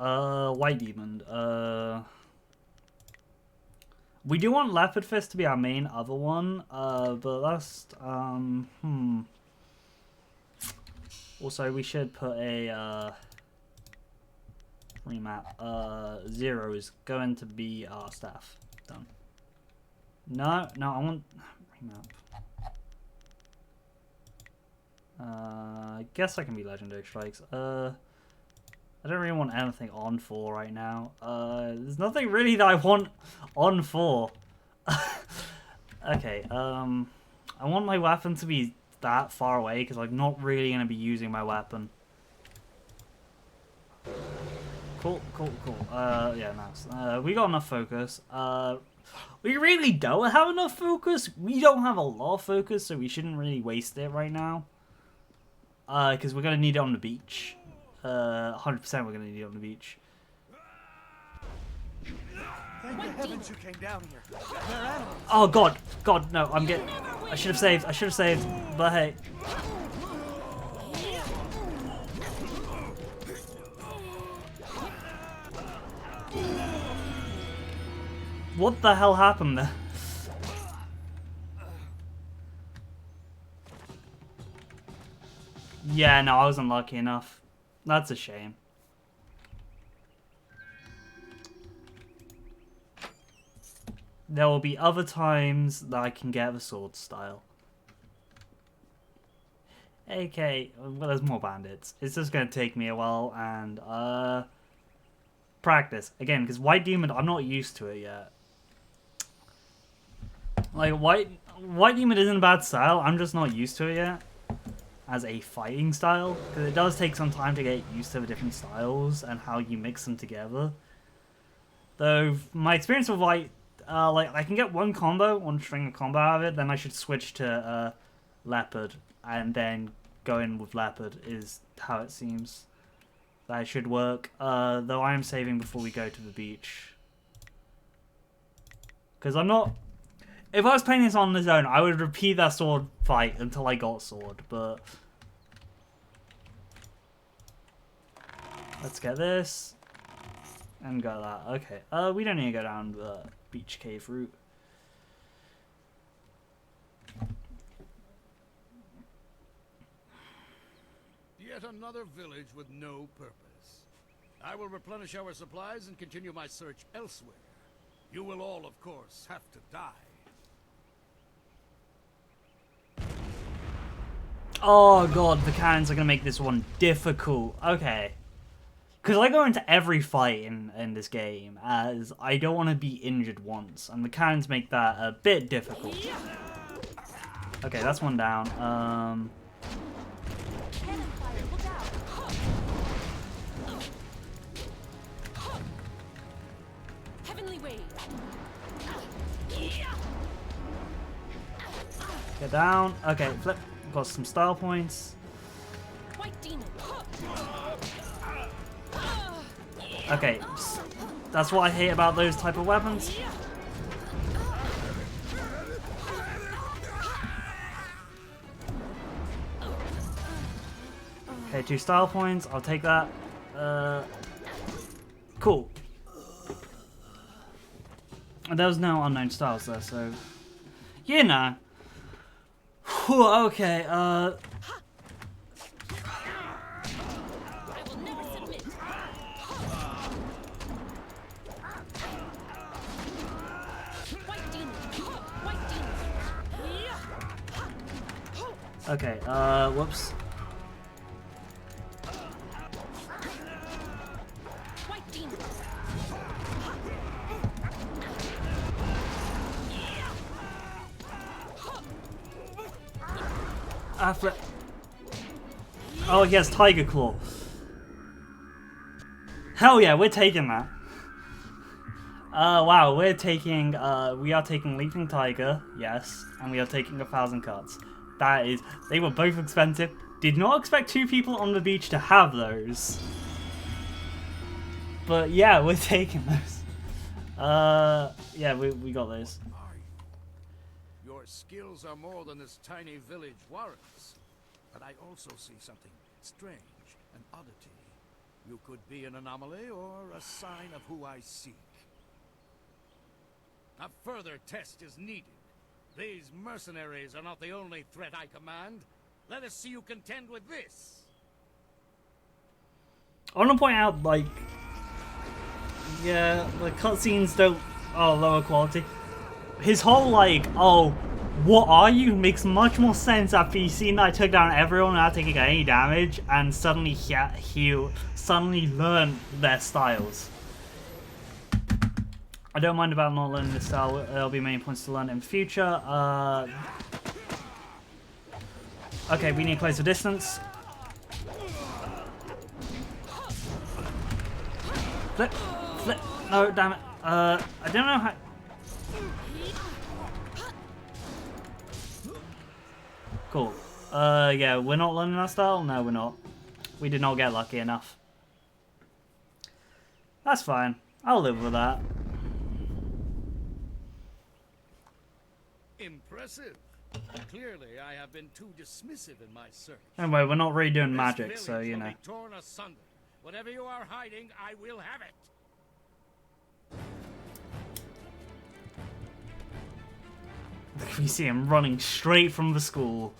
White Demon. We do want Leopard Fist to be our main other one. But that's Also, we should put a remap. 0 is going to be our staff. Done. No, I want remap. I guess I can be Legendary Strikes. I don't really want anything on 4 right now. There's nothing really that I want on 4. Okay, I want my weapon to be that far away because I'm not really going to be using my weapon. Cool. Yeah, nice. We got enough focus. We really don't have enough focus. We don't have a lot of focus, so we shouldn't really waste it right now. Because we're going to need it on the beach. 100% we're going to need it on the beach. Thank the heavens you came down here. Oh god, no, I should have saved, but hey. What the hell happened there? Yeah, no, I wasn't lucky enough. That's a shame. There will be other times that I can get the sword style. Okay, well, there's more bandits. It's just going to take me a while and practice. Again, because White Demon, I'm not used to it yet. Like, White Demon isn't a bad style, I'm just not used to it yet. As a fighting style, because it does take some time to get used to the different styles and how you mix them together. Though, my experience with White, like, I can get one string of combo out of it, then I should switch to Leopard, and then go in with Leopard is how it seems. That should work, though I am saving before we go to the beach. Because I'm not... If I was playing this on the zone, I would repeat that sword fight until I got sword, but... Let's get this. And go that. Okay. We don't need to go down the beach cave route. Yet another village with no purpose. I will replenish our supplies and continue my search elsewhere. You will all, of course, have to die. Oh god, the cannons are going to make this one difficult. Okay. Because I go into every fight in this game as I don't want to be injured once. And the cannons make that a bit difficult. Okay, that's one down. Get down. Okay, flip. Got some style points. Okay, that's what I hate about those type of weapons. Okay, 2 style points. I'll take that. Cool. And there was no unknown styles there, so you know. Whew, okay. Okay, whoops. Flip. Oh, he has Tiger Claw. Hell yeah, we're taking that. Wow, we're taking, we are taking Leaping Tiger, yes, and we are taking 1,000 cuts. That is, they were both expensive. Did not expect 2 people on the beach to have those. But yeah, we're taking those. Yeah, we got those. Your skills are more than this tiny village warrants. But I also see something strange, an oddity. You could be an anomaly or a sign of who I seek. A further test is needed. These mercenaries are not the only threat I command. Let us see you contend with this. I want to point out, like, yeah, the cutscenes are lower quality. His whole, like, oh, what are you? Makes much more sense after you've seen that I took down everyone without taking any damage, and suddenly he suddenly learned their styles. I don't mind about not learning this style. There'll be many points to learn in future. Okay, we need closer distance. Flip, flip. No, damn it. I don't know how. Cool. Yeah, we're not learning that style? No, we're not. We did not get lucky enough. That's fine. I'll live with that. Impressive. Clearly, I have been too dismissive in my search. Anyway, we're not really doing magic, so you know. Torn asunder. Whatever you are hiding, I will have it. We see him running straight from the school.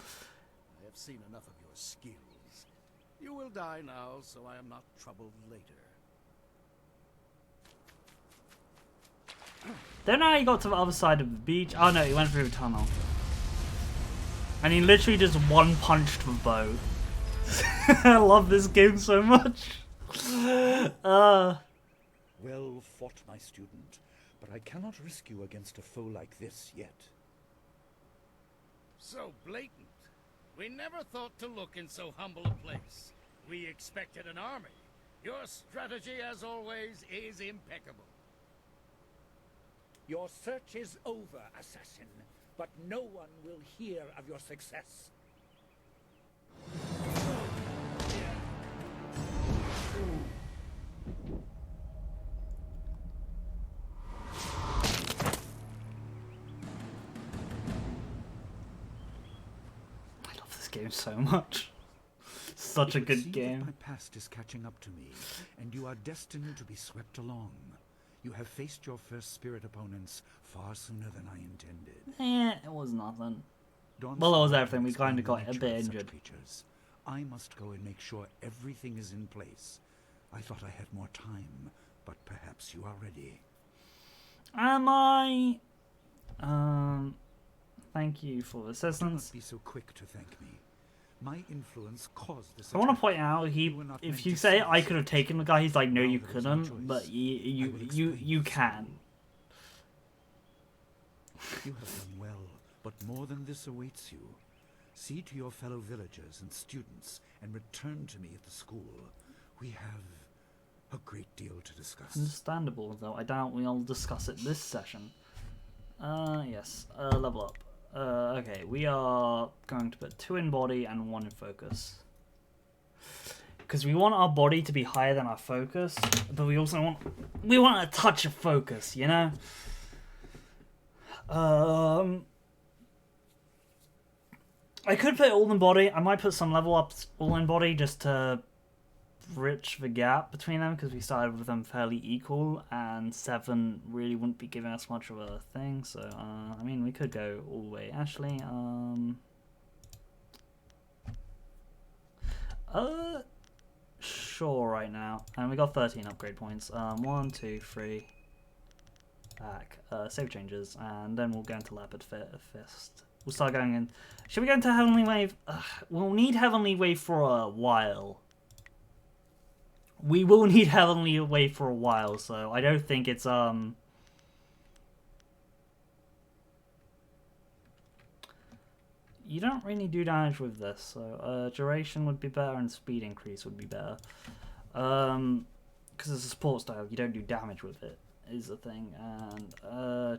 I have seen enough of your skills. You will die now, so I am not troubled later. Don't know how he got to the other side of the beach. Oh no, he went through a tunnel. And he literally just one-punched the boat. I love this game so much. Well fought, my student, but I cannot risk you against a foe like this yet. So blatant. We never thought to look in so humble a place. We expected an army. Your strategy, as always, is impeccable. Your search is over, assassin, but no one will hear of your success. game so much. Such a It would good seem that game. my past is catching up to me, and you are destined to be swept along. You have faced your first spirit opponents far sooner than I intended. It was nothing. Dawn Well, it was Star everything. We explained kind of the got a nature bit of such injured. creatures. I must go and make sure everything is in place. I thought I had more time, but perhaps you are ready. Am I? Thank you for the Do assistance. not be so quick to thank me. My influence caused this I want to attack. point out, if you say I could have taken the guy, he's like, no, you couldn't, but you can. You have done well, but more than this awaits you. See to your fellow villagers and students, and return to me at the school. We have a great deal to discuss. Understandable, though. I doubt we'll discuss it this session. Yes. Level up. Okay, we are going to put 2 in body and 1 in focus. Because we want our body to be higher than our focus, but we also want a touch of focus, you know? I could put all in body. I might put some level ups all in body just to bridge the gap between them, because we started with them fairly equal, and 7 really wouldn't be giving us much of a thing. So I mean, we could go all the way. Actually, sure, right now, and we got 13 upgrade points. 1, 2, 3. Back. Save changes, and then we'll go into Leopard Fist. We'll start going in. Should we go into Heavenly Wave? We'll need Heavenly Wave for a while. We will need Heavenly Wave for a while, so I don't think it's you don't really do damage with this, so duration would be better and speed increase would be better. Because it's a support style, you don't do damage with it, is the thing. And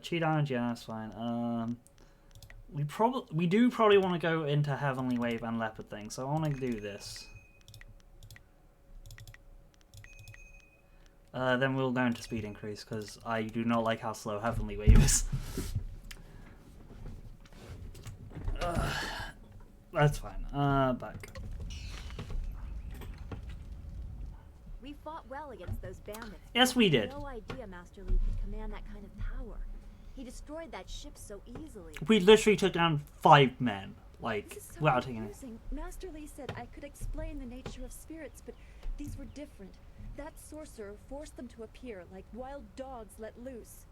chi damage, yeah, that's fine. We do probably want to go into Heavenly Wave and Leopard thing, so I want to do this. Then we'll go into speed increase, because I do not like how slow Heavenly Wave is. That's fine. Back. We fought well against those bandits. Yes, we I had did. no idea Master Lee could command that kind of power. He destroyed that ship so easily. We literally took down 5 men, like, This is so without taking it. confusing. Master Lee said I could explain the nature of spirits, but these were different. That sorcerer forced them to appear like wild dogs let loose.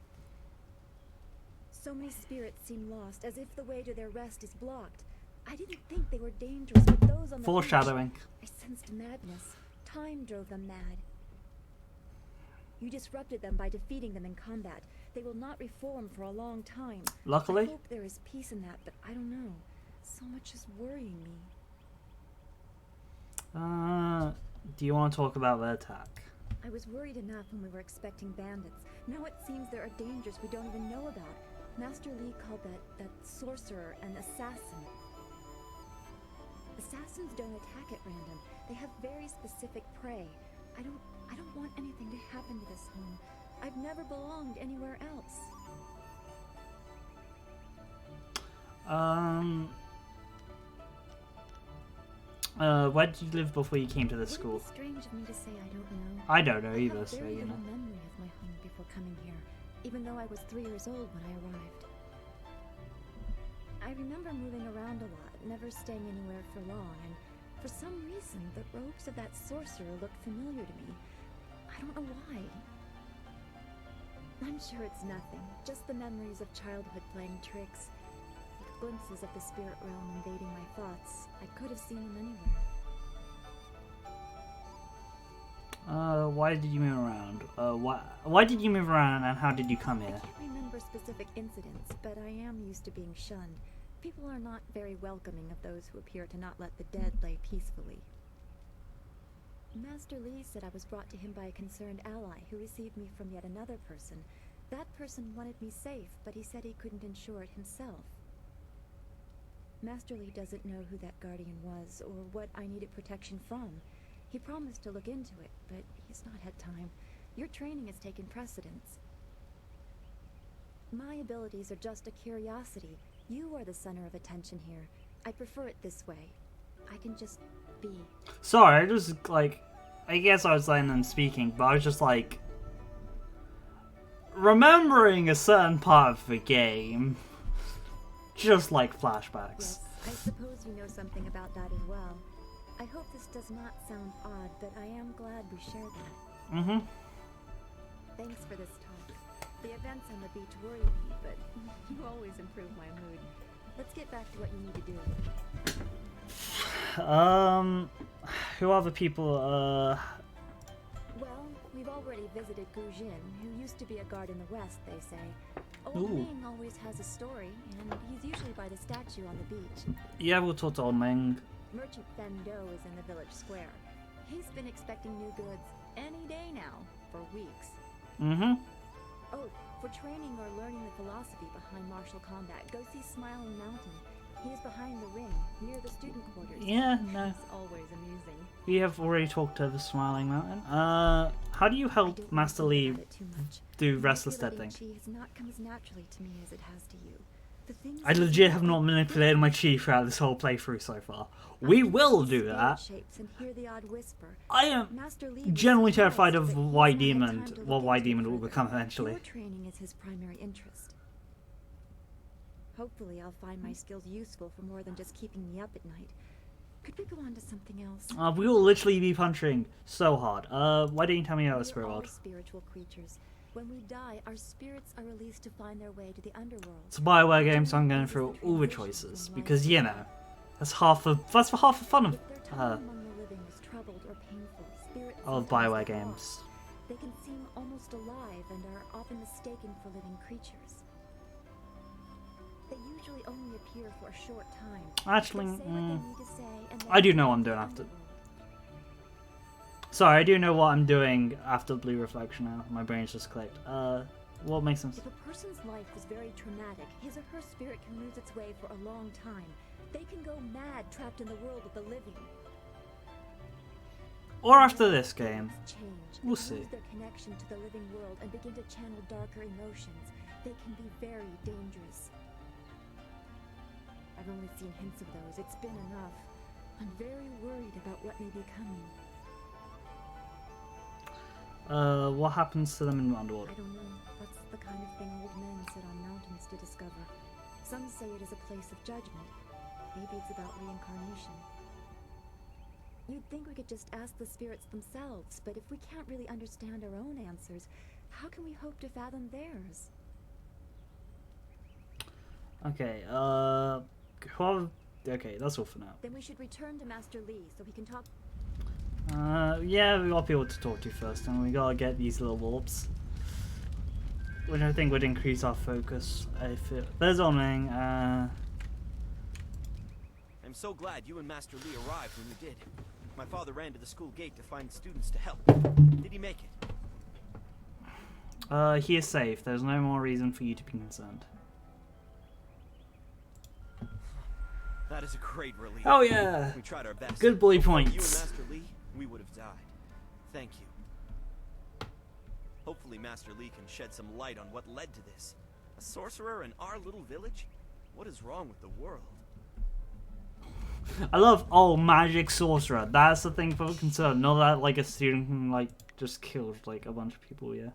So many spirits seem lost, as if the way to their rest is blocked. I didn't think they were dangerous, but those on the Foreshadowing. beach, I sensed madness. Time drove them mad. You disrupted them by defeating them in combat. They will not reform for a long time. Luckily. I hope there is peace in that, but I don't know. So much is worrying me. Do you want to talk about the attack? I was worried enough when we were expecting bandits. Now it seems there are dangers we don't even know about. Master Lee called that sorcerer an assassin. Assassins don't attack at random. They have very specific prey. I don't want anything to happen to this home. I've never belonged anywhere else. Where did you live before you came to this school? It's strange of me to say I don't know. I don't know I either, have a so very you know. little memory of my home before coming here, even though I was 3 years old when I arrived. I remember moving around a lot, never staying anywhere for long, and for some reason, the robes of that sorcerer looked familiar to me. I don't know why. I'm sure it's nothing, just the memories of childhood playing tricks. With glimpses of the spirit realm invading my thoughts, I could have seen them anywhere. Why did you move around? Why did you move around, and how did you come here? I can't remember specific incidents, but I am used to being shunned. People are not very welcoming of those who appear to not let the dead lay peacefully. Master Lee said I was brought to him by a concerned ally who received me from yet another person. That person wanted me safe, but he said he couldn't ensure it himself. Master Lee doesn't know who that guardian was, or what I needed protection from. He promised to look into it, but he's not had time. Your training has taken precedence. My abilities are just a curiosity. You are the center of attention here. I prefer it this way. I can just be. Sorry, I just like, I guess I was letting them speaking, but I was just like remembering a certain part of the game, just like flashbacks. Yes, I suppose you know something about that as well. I hope this does not sound odd, but I am glad we shared that. Mm-hmm. Thanks for this talk. The events on the beach worry me, but you always improve my mood. Let's get back to what you need to do. Who are the people, Well, we've already visited Gu Jin, who used to be a guard in the west, they say. Old Ooh. Ming always has a story, and he's usually by the statue on the beach. yeah, we'll talk to Old Ming. Merchant Fen Do is in the village square. He's been expecting new goods any day now, for weeks. Mm-hmm. Oh, for training or learning the philosophy behind martial combat, go see Smiling Mountain. He is behind the ring, near the student quarters. Yeah, no. It's always amusing. We have already talked to the Smiling Mountain. How do you help Master Lee do restless dead thing? Chi has not come as naturally to me as it has to you. The things I legit have not manipulated my chi throughout this whole playthrough so far. We will do that. Shapes and hear the odd whisper. I am Master Lee was generally surprised, terrified of but he's White not had Demon, time to what look White into it Demon will further. become eventually. Your training is his primary interest. Hopefully I'll find my skills useful for more than just keeping me up at night. Could we go on to something else? We will literally be punching so hard. Why didn't you tell me about the spirit We're all world? spiritual creatures. When we die, our spirits are released to find their way to the underworld. It's a Bioware game, so I'm going through all the choices because you know that's half the half the fun of Among the living is troubled or painful. Spirits of sometimes Bioware get games. lost. They can seem almost alive and are often mistaken for living creatures. They usually only appear for a short time. Actually, They say what they need to say, and then I do know what I'm doing after. Sorry, I do know what I'm doing after Blue Reflection now. My brain's just clicked. What makes sense? If a person's life is very traumatic, his or her spirit can lose its way for a long time. They can go mad trapped in the world of the living. Or after this game. Change. We'll They see. lose their connection to the living world and begin to channel darker emotions. They can be very dangerous. I've only seen hints of those. It's been enough. I'm very worried about what may be coming. What happens to them in the underworld? I don't know. That's the kind of thing old men sit on mountains to discover. Some say it is a place of judgment. Maybe it's about reincarnation. You'd think we could just ask the spirits themselves, but if we can't really understand our own answers, how can we hope to fathom theirs? Okay, okay, that's all for now. Then we should return to Master Lee so he can talk. Yeah, we got people to talk to first, and we gotta get these little warps. Which I think would increase our focus. There's Omning, I'm so glad you and Master Lee arrived when you did. My father ran to the school gate to find students to help. Did he make it? He is safe. There's no more reason for you to be concerned. That is a great relief. Oh yeah! We tried our best. Good bully Without points. You and Master Lee, we would have died. Thank you. Hopefully Master Lee can shed some light on what led to this. A sorcerer in our little village? What is wrong with the world? I love magic sorcerer. That's the thing for concern. Not that like a student can like just killed like a bunch of people. Yeah.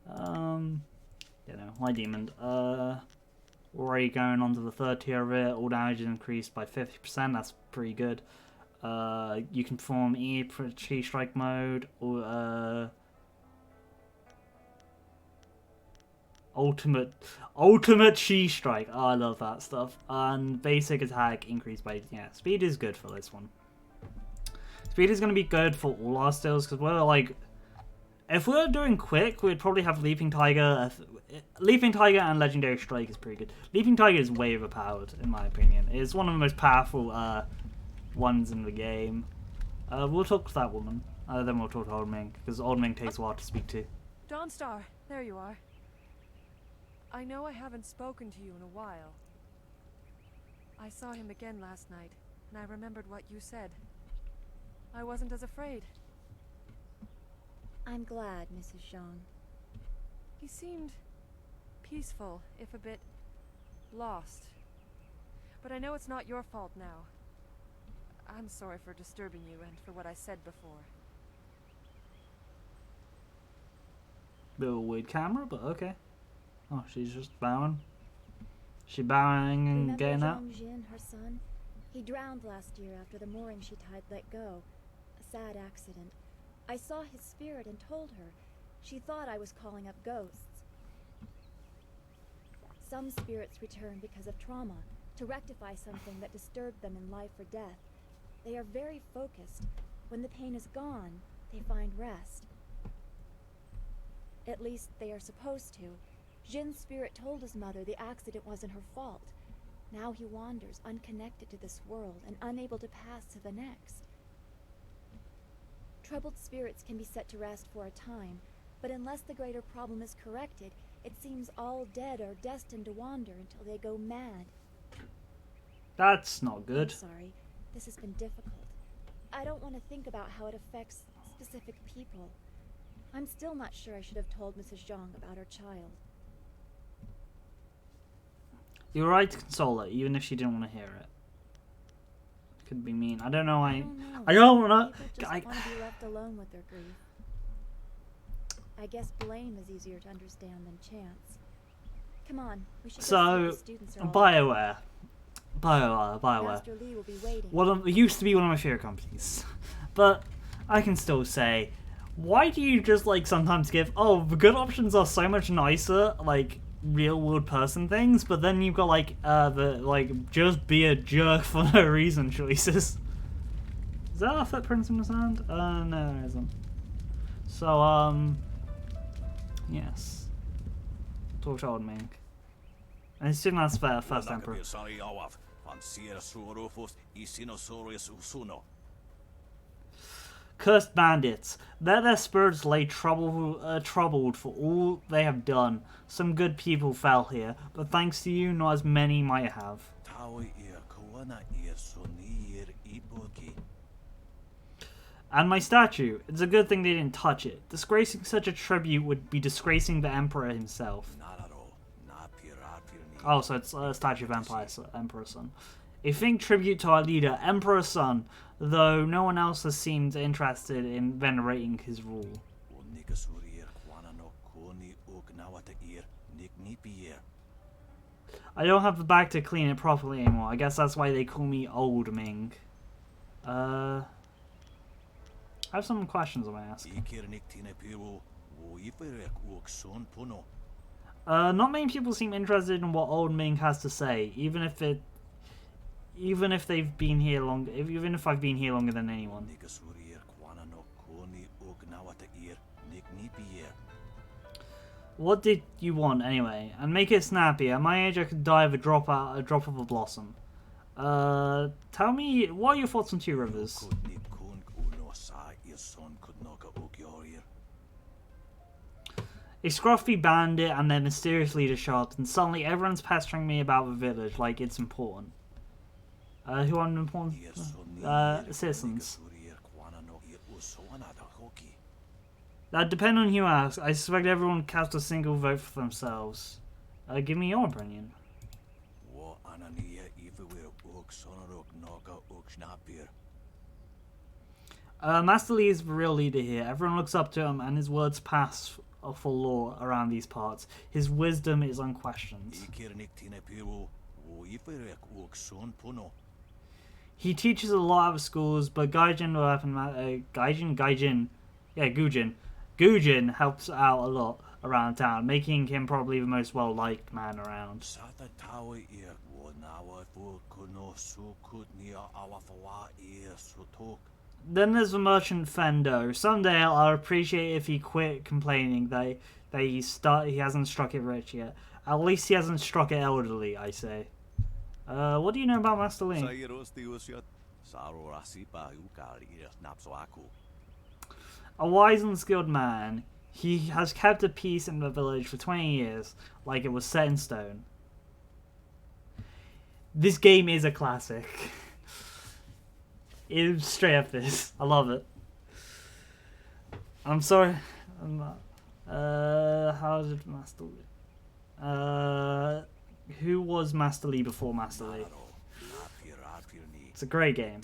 You know, White Demon. Already going on to the third tier of it. All damage is increased by 50%. That's pretty good. You can perform Chi Strike mode or Ultimate Chi Strike. Oh, I love that stuff. And basic attack increased by speed is good for this one. Speed is going to be good for all our stills because we're like, if we were doing quick, we'd probably have Leaping Tiger. Leaping Tiger and Legendary Strike is pretty good. Leaping Tiger is way overpowered in my opinion. It's one of the most powerful ones in the game. We'll talk to that woman. Then we'll talk to Old Ming because Old Ming takes a while to speak to. Dawnstar, there you are. I know I haven't spoken to you in a while. I saw him again last night, and I remembered what you said. I wasn't as afraid. I'm glad, Mrs. Zhang. He seemed peaceful, if a bit lost. But I know it's not your fault now. I'm sorry for disturbing you and for what I said before. Bit of a weird camera, but okay. Oh, she's just bowing. She bowing and getting out? Remember Jin, her son? He drowned last year after the mooring she tied let go. A sad accident. I saw his spirit and told her. She thought I was calling up ghosts. Some spirits return because of trauma, to rectify something that disturbed them in life or death. They are very focused. When the pain is gone, they find rest. At least they are supposed to. Jin's spirit told his mother the accident wasn't her fault. Now he wanders, unconnected to this world and unable to pass to the next. Troubled spirits can be set to rest for a time, but unless the greater problem is corrected, it seems all dead are destined to wander until they go mad. That's not good. I'm sorry. This has been difficult. I don't want to think about how it affects specific people. I'm still not sure I should have told Mrs. Zhang about her child. You were right to console her, even if she didn't want to hear it. Could be mean. I don't know. I don't want to. People just want to be left alone with their grief. I guess blame is easier to understand than chance. Come on, we should go see if the students are all BioWare. Master Li will be waiting. It used to be one of my favorite companies, but I can still say, why do you just like sometimes give? Oh, the good options are so much nicer, like real world person things, but then you've got like the like just be a jerk for no reason choices. Is that a footprints in the sand? No, there isn't. So yes. Talk to old Mink. I assume that's the first emperor. Cursed bandits. Let their spirits lay troubled for all they have done. Some good people fell here, but thanks to you, not as many might have. And my statue. It's a good thing they didn't touch it. Disgracing such a tribute would be disgracing the emperor himself. Oh, so it's a statue of Emperor Sun. A faint tribute to our leader, Emperor Sun, though no one else has seemed interested in venerating his rule. I don't have the bag to clean it properly anymore. I guess that's why they call me Old Ming. I have some questions I want to ask. Not many people seem interested in what Old Ming has to say, even if they've been here longer. Even if I've been here longer than anyone. What did you want anyway? And make it snappy. At my age, I could die of a drop of a blossom. Tell me, what are your thoughts on Two Rivers? A scruffy bandit and their mysterious leader shot up, and suddenly everyone's pestering me about the village like it's important. Who are important? Citizens. That depends on who you ask. I suspect everyone cast a single vote for themselves. Give me your opinion. Master Li is the real leader here. Everyone looks up to him, and his words pass for law around these parts. His wisdom is unquestioned. He teaches a lot of schools, but Gujin helps out a lot around town, making him probably the most well-liked man around. Then there's the merchant Fendo. Someday I'll appreciate if he quit complaining that he hasn't struck it rich yet. At least he hasn't struck it elderly, I say. What do you know about Master Li? A wise and skilled man. He has kept the peace in the village for 20 years, like it was set in stone. This game is a classic. It's straight up this. I love it. I'm sorry. I'm not. How did Master Li? Who was Master Li before Master Li? It's a great game.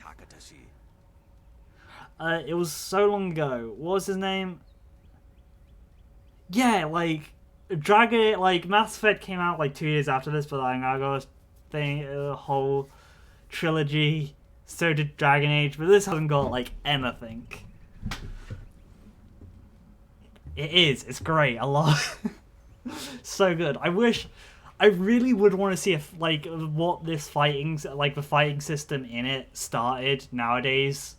It was so long ago. What was his name? Yeah, like Dragon, like Mass Effect came out like 2 years after this, but like I got a whole trilogy. So did Dragon Age, but this hasn't got like anything. It is. It's great. I love. So good. I really would want to see if like what this the fighting system in it started nowadays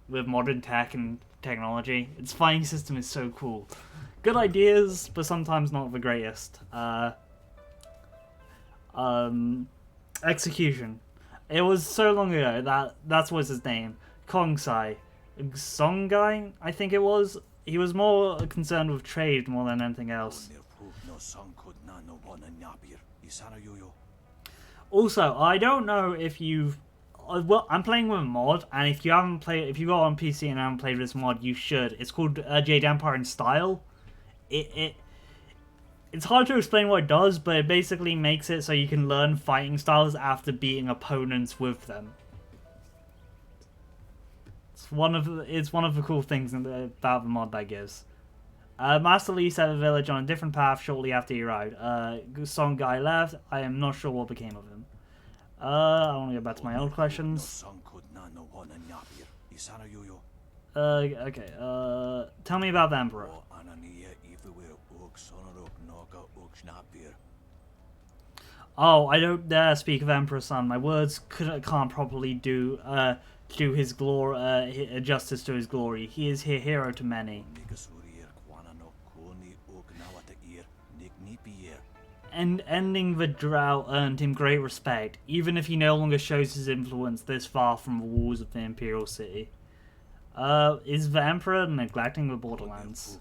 with modern tech and technology. Its fighting system is so cool. Good ideas, but sometimes not the greatest. Execution. It was so long ago that's what's his name. Kongsai. Songai, I think it was. He was more concerned with trade more than anything else. Also, I don't know if you've... Well, I'm playing with a mod, and if you got on PC and haven't played this mod, you should. It's called Jade Empire in Style. It's hard to explain what it does, but it basically makes it so you can learn fighting styles after beating opponents with them. It's one of the cool things about the mod that gives. Master Li set the village on a different path shortly after he arrived. Song guy left. I am not sure what became of him. I want to get back to my old questions. Okay. Tell me about the Emperor. Oh, I don't dare speak of Emperor Son. My words can't properly do his glory, justice to his glory. He is a hero to many. And ending the drought earned him great respect, even if he no longer shows his influence this far from the walls of the Imperial City. Is the Emperor neglecting the borderlands?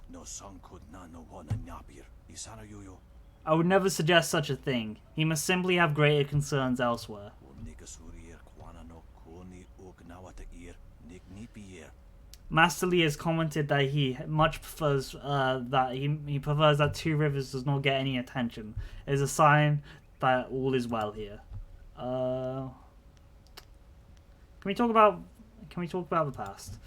I would never suggest such a thing. He must simply have greater concerns elsewhere. Master Li has commented that he much prefers he prefers that Two Rivers does not get any attention. It is a sign that all is well here. Can we talk about the past?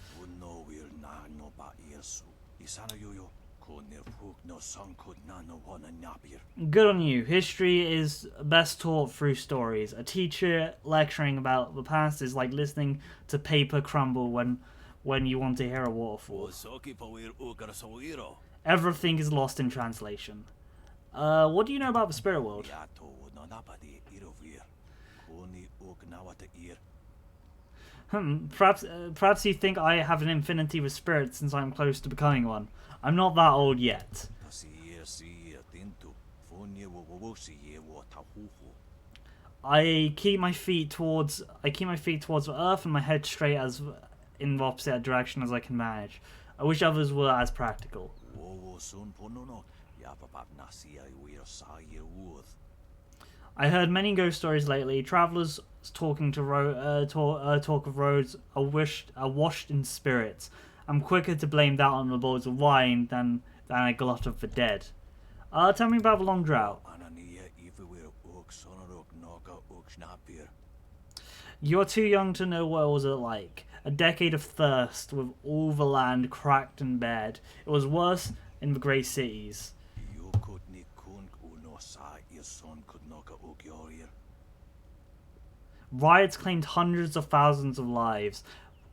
Good on you. History is best taught through stories. A teacher lecturing about the past is like listening to paper crumble when you want to hear a waterfall. Everything is lost in translation. What do you know about the spirit world? Perhaps you think I have an infinity with spirits since I'm close to becoming one. I'm not that old yet. I keep my feet towards the earth and my head straight as in the opposite direction as I can manage. I wish others were as practical. I heard many ghost stories lately. Travelers talking to talk of roads are washed in spirits. I'm quicker to blame that on the bowls of wine than a glut of the dead. Tell me about the long drought. You're too young to know what it was like. A decade of thirst with all the land cracked and bared. It was worse in the great cities. Riots claimed hundreds of thousands of lives.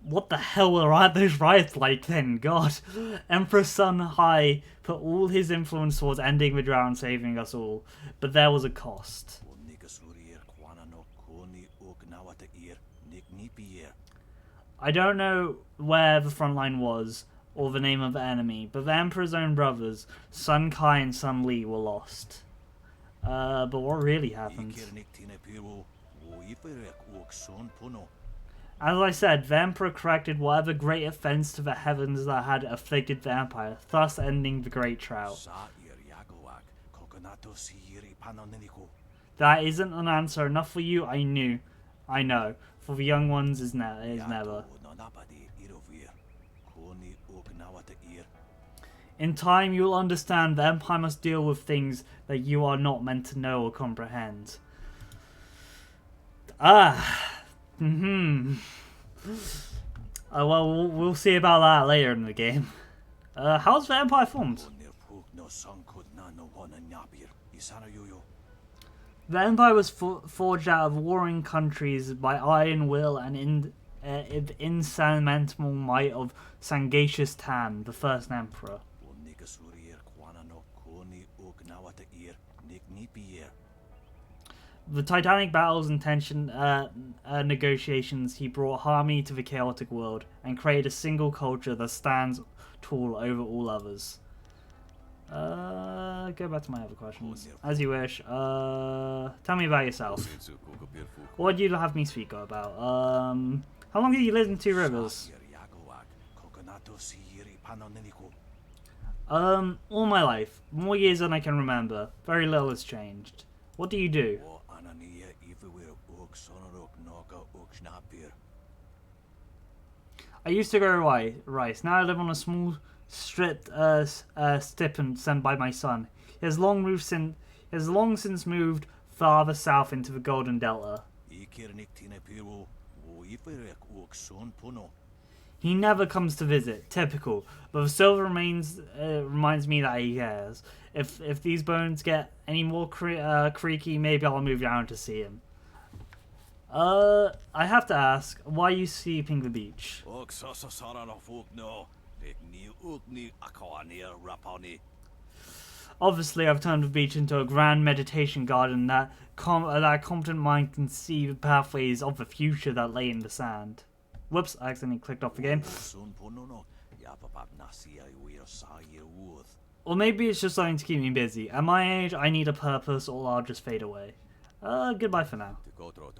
What the hell were those riots like then? God. Emperor Sun Hai put all his influence towards ending the drought and saving us all. But there was a cost. I don't know where the front line was, or the name of the enemy, but the Emperor's own brothers, Sun Kai and Sun Li, were lost. But what really happened? As I said, the Emperor corrected whatever great offense to the heavens that had afflicted the Empire, thus ending the great drought. That isn't an answer enough for you, I know. For the young ones is never. In time, you'll understand the Empire must deal with things that you are not meant to know or comprehend. Well, we'll see about that later in the game. How's the Empire formed? The Empire was forged out of warring countries by iron will and insurmountable might of Sagacious Tan, the first emperor. The titanic battles and tension negotiations, he brought harmony to the chaotic world and created a single culture that stands tall over all others. Go back to my other questions. As you wish. Tell me about yourself. What do you have me speak about? How long have you lived in Two Rivers? All my life. More years than I can remember. Very little has changed. What do you do? I used to grow rice. Now I live on a small stipend sent by my son. He has long since moved farther south into the Golden Delta. He never comes to visit, typical. But the silver reminds me that he cares. If these bones get any more creaky, maybe I'll move down to see him. I have to ask, why are you sleeping the beach? Obviously, I've turned the beach into a grand meditation garden that competent mind can see the pathways of the future that lay in the sand. Whoops, I accidentally clicked off the game. Or maybe it's just something to keep me busy. At my age, I need a purpose or I'll just fade away. Goodbye for now.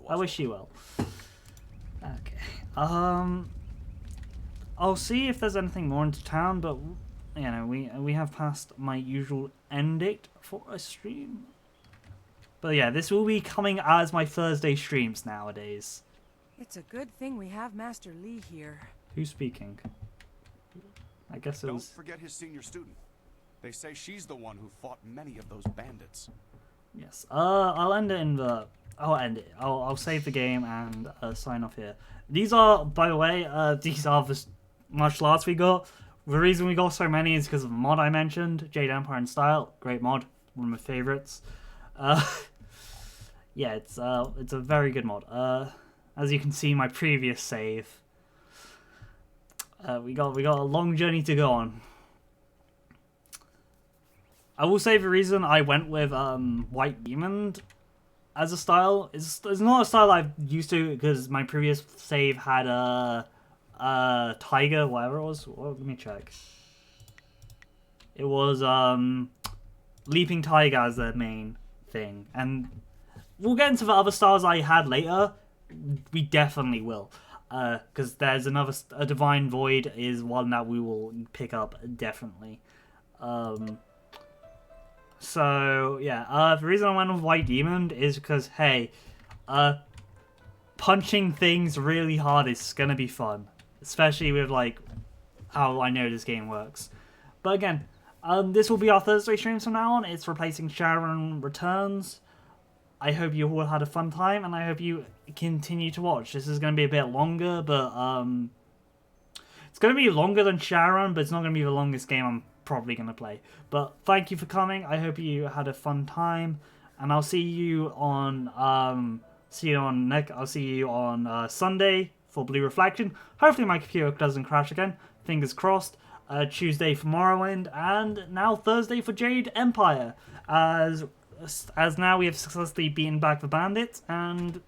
I wish you well. Okay. I'll see if there's anything more into town, but you know, we have passed my usual end date for a stream. But yeah, this will be coming as my Thursday streams nowadays. It's a good thing we have Master Li here. Who's speaking? I guess it was... Don't forget his senior student. They say she's the one who fought many of those bandits. Yes. I'll end it in the... I'll end it. I'll save the game and sign off here. These are, by the way, these are the martial arts we got. The reason we got so many is because of the mod I mentioned, Jade Empire in Style. Great mod. One of my favorites. Yeah, it's a very good mod. As you can see, my previous save. We got a long journey to go on. I will say the reason I went with White Demon as a style is not a style I've used to, because my previous save had a tiger, whatever it was. Well, let me check. It was Leaping Tiger as the main thing, and we'll get into the other styles I had later. We definitely will, because there's a Divine Void is one that we will pick up definitely. So yeah, the reason I went with White Demon is because, hey, punching things really hard is gonna be fun, especially with like how I know this game works. But again, this will be our Thursday streams from now on. It's replacing Sharon Returns. I hope you all had a fun time, and I hope you continue to watch. This is going to be a bit longer, but it's going to be longer than Sharon, but it's not going to be the longest game I'm probably going to play. But thank you for coming. I hope you had a fun time, and I'll see you on Sunday for Blue Reflection. Hopefully my computer doesn't crash again. Fingers crossed. Tuesday for Morrowind, and now Thursday for Jade Empire. As now we have successfully beaten back the bandits, and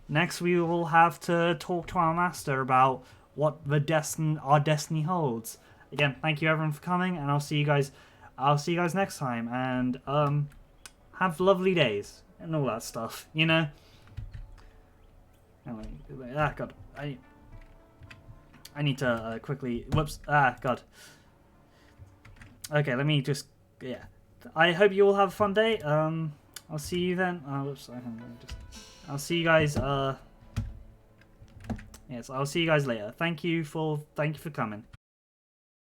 next we will have to talk to our master about what our destiny holds. Again, thank you everyone for coming, and I'll see you guys next time, and have lovely days and all that stuff, you know. God, I need to quickly. Whoops! God. Okay, let me just. Yeah. I hope you all have a fun day. I'll see you then. Whoops! I'll see you guys. Yes, I'll see you guys later. Thank you for coming.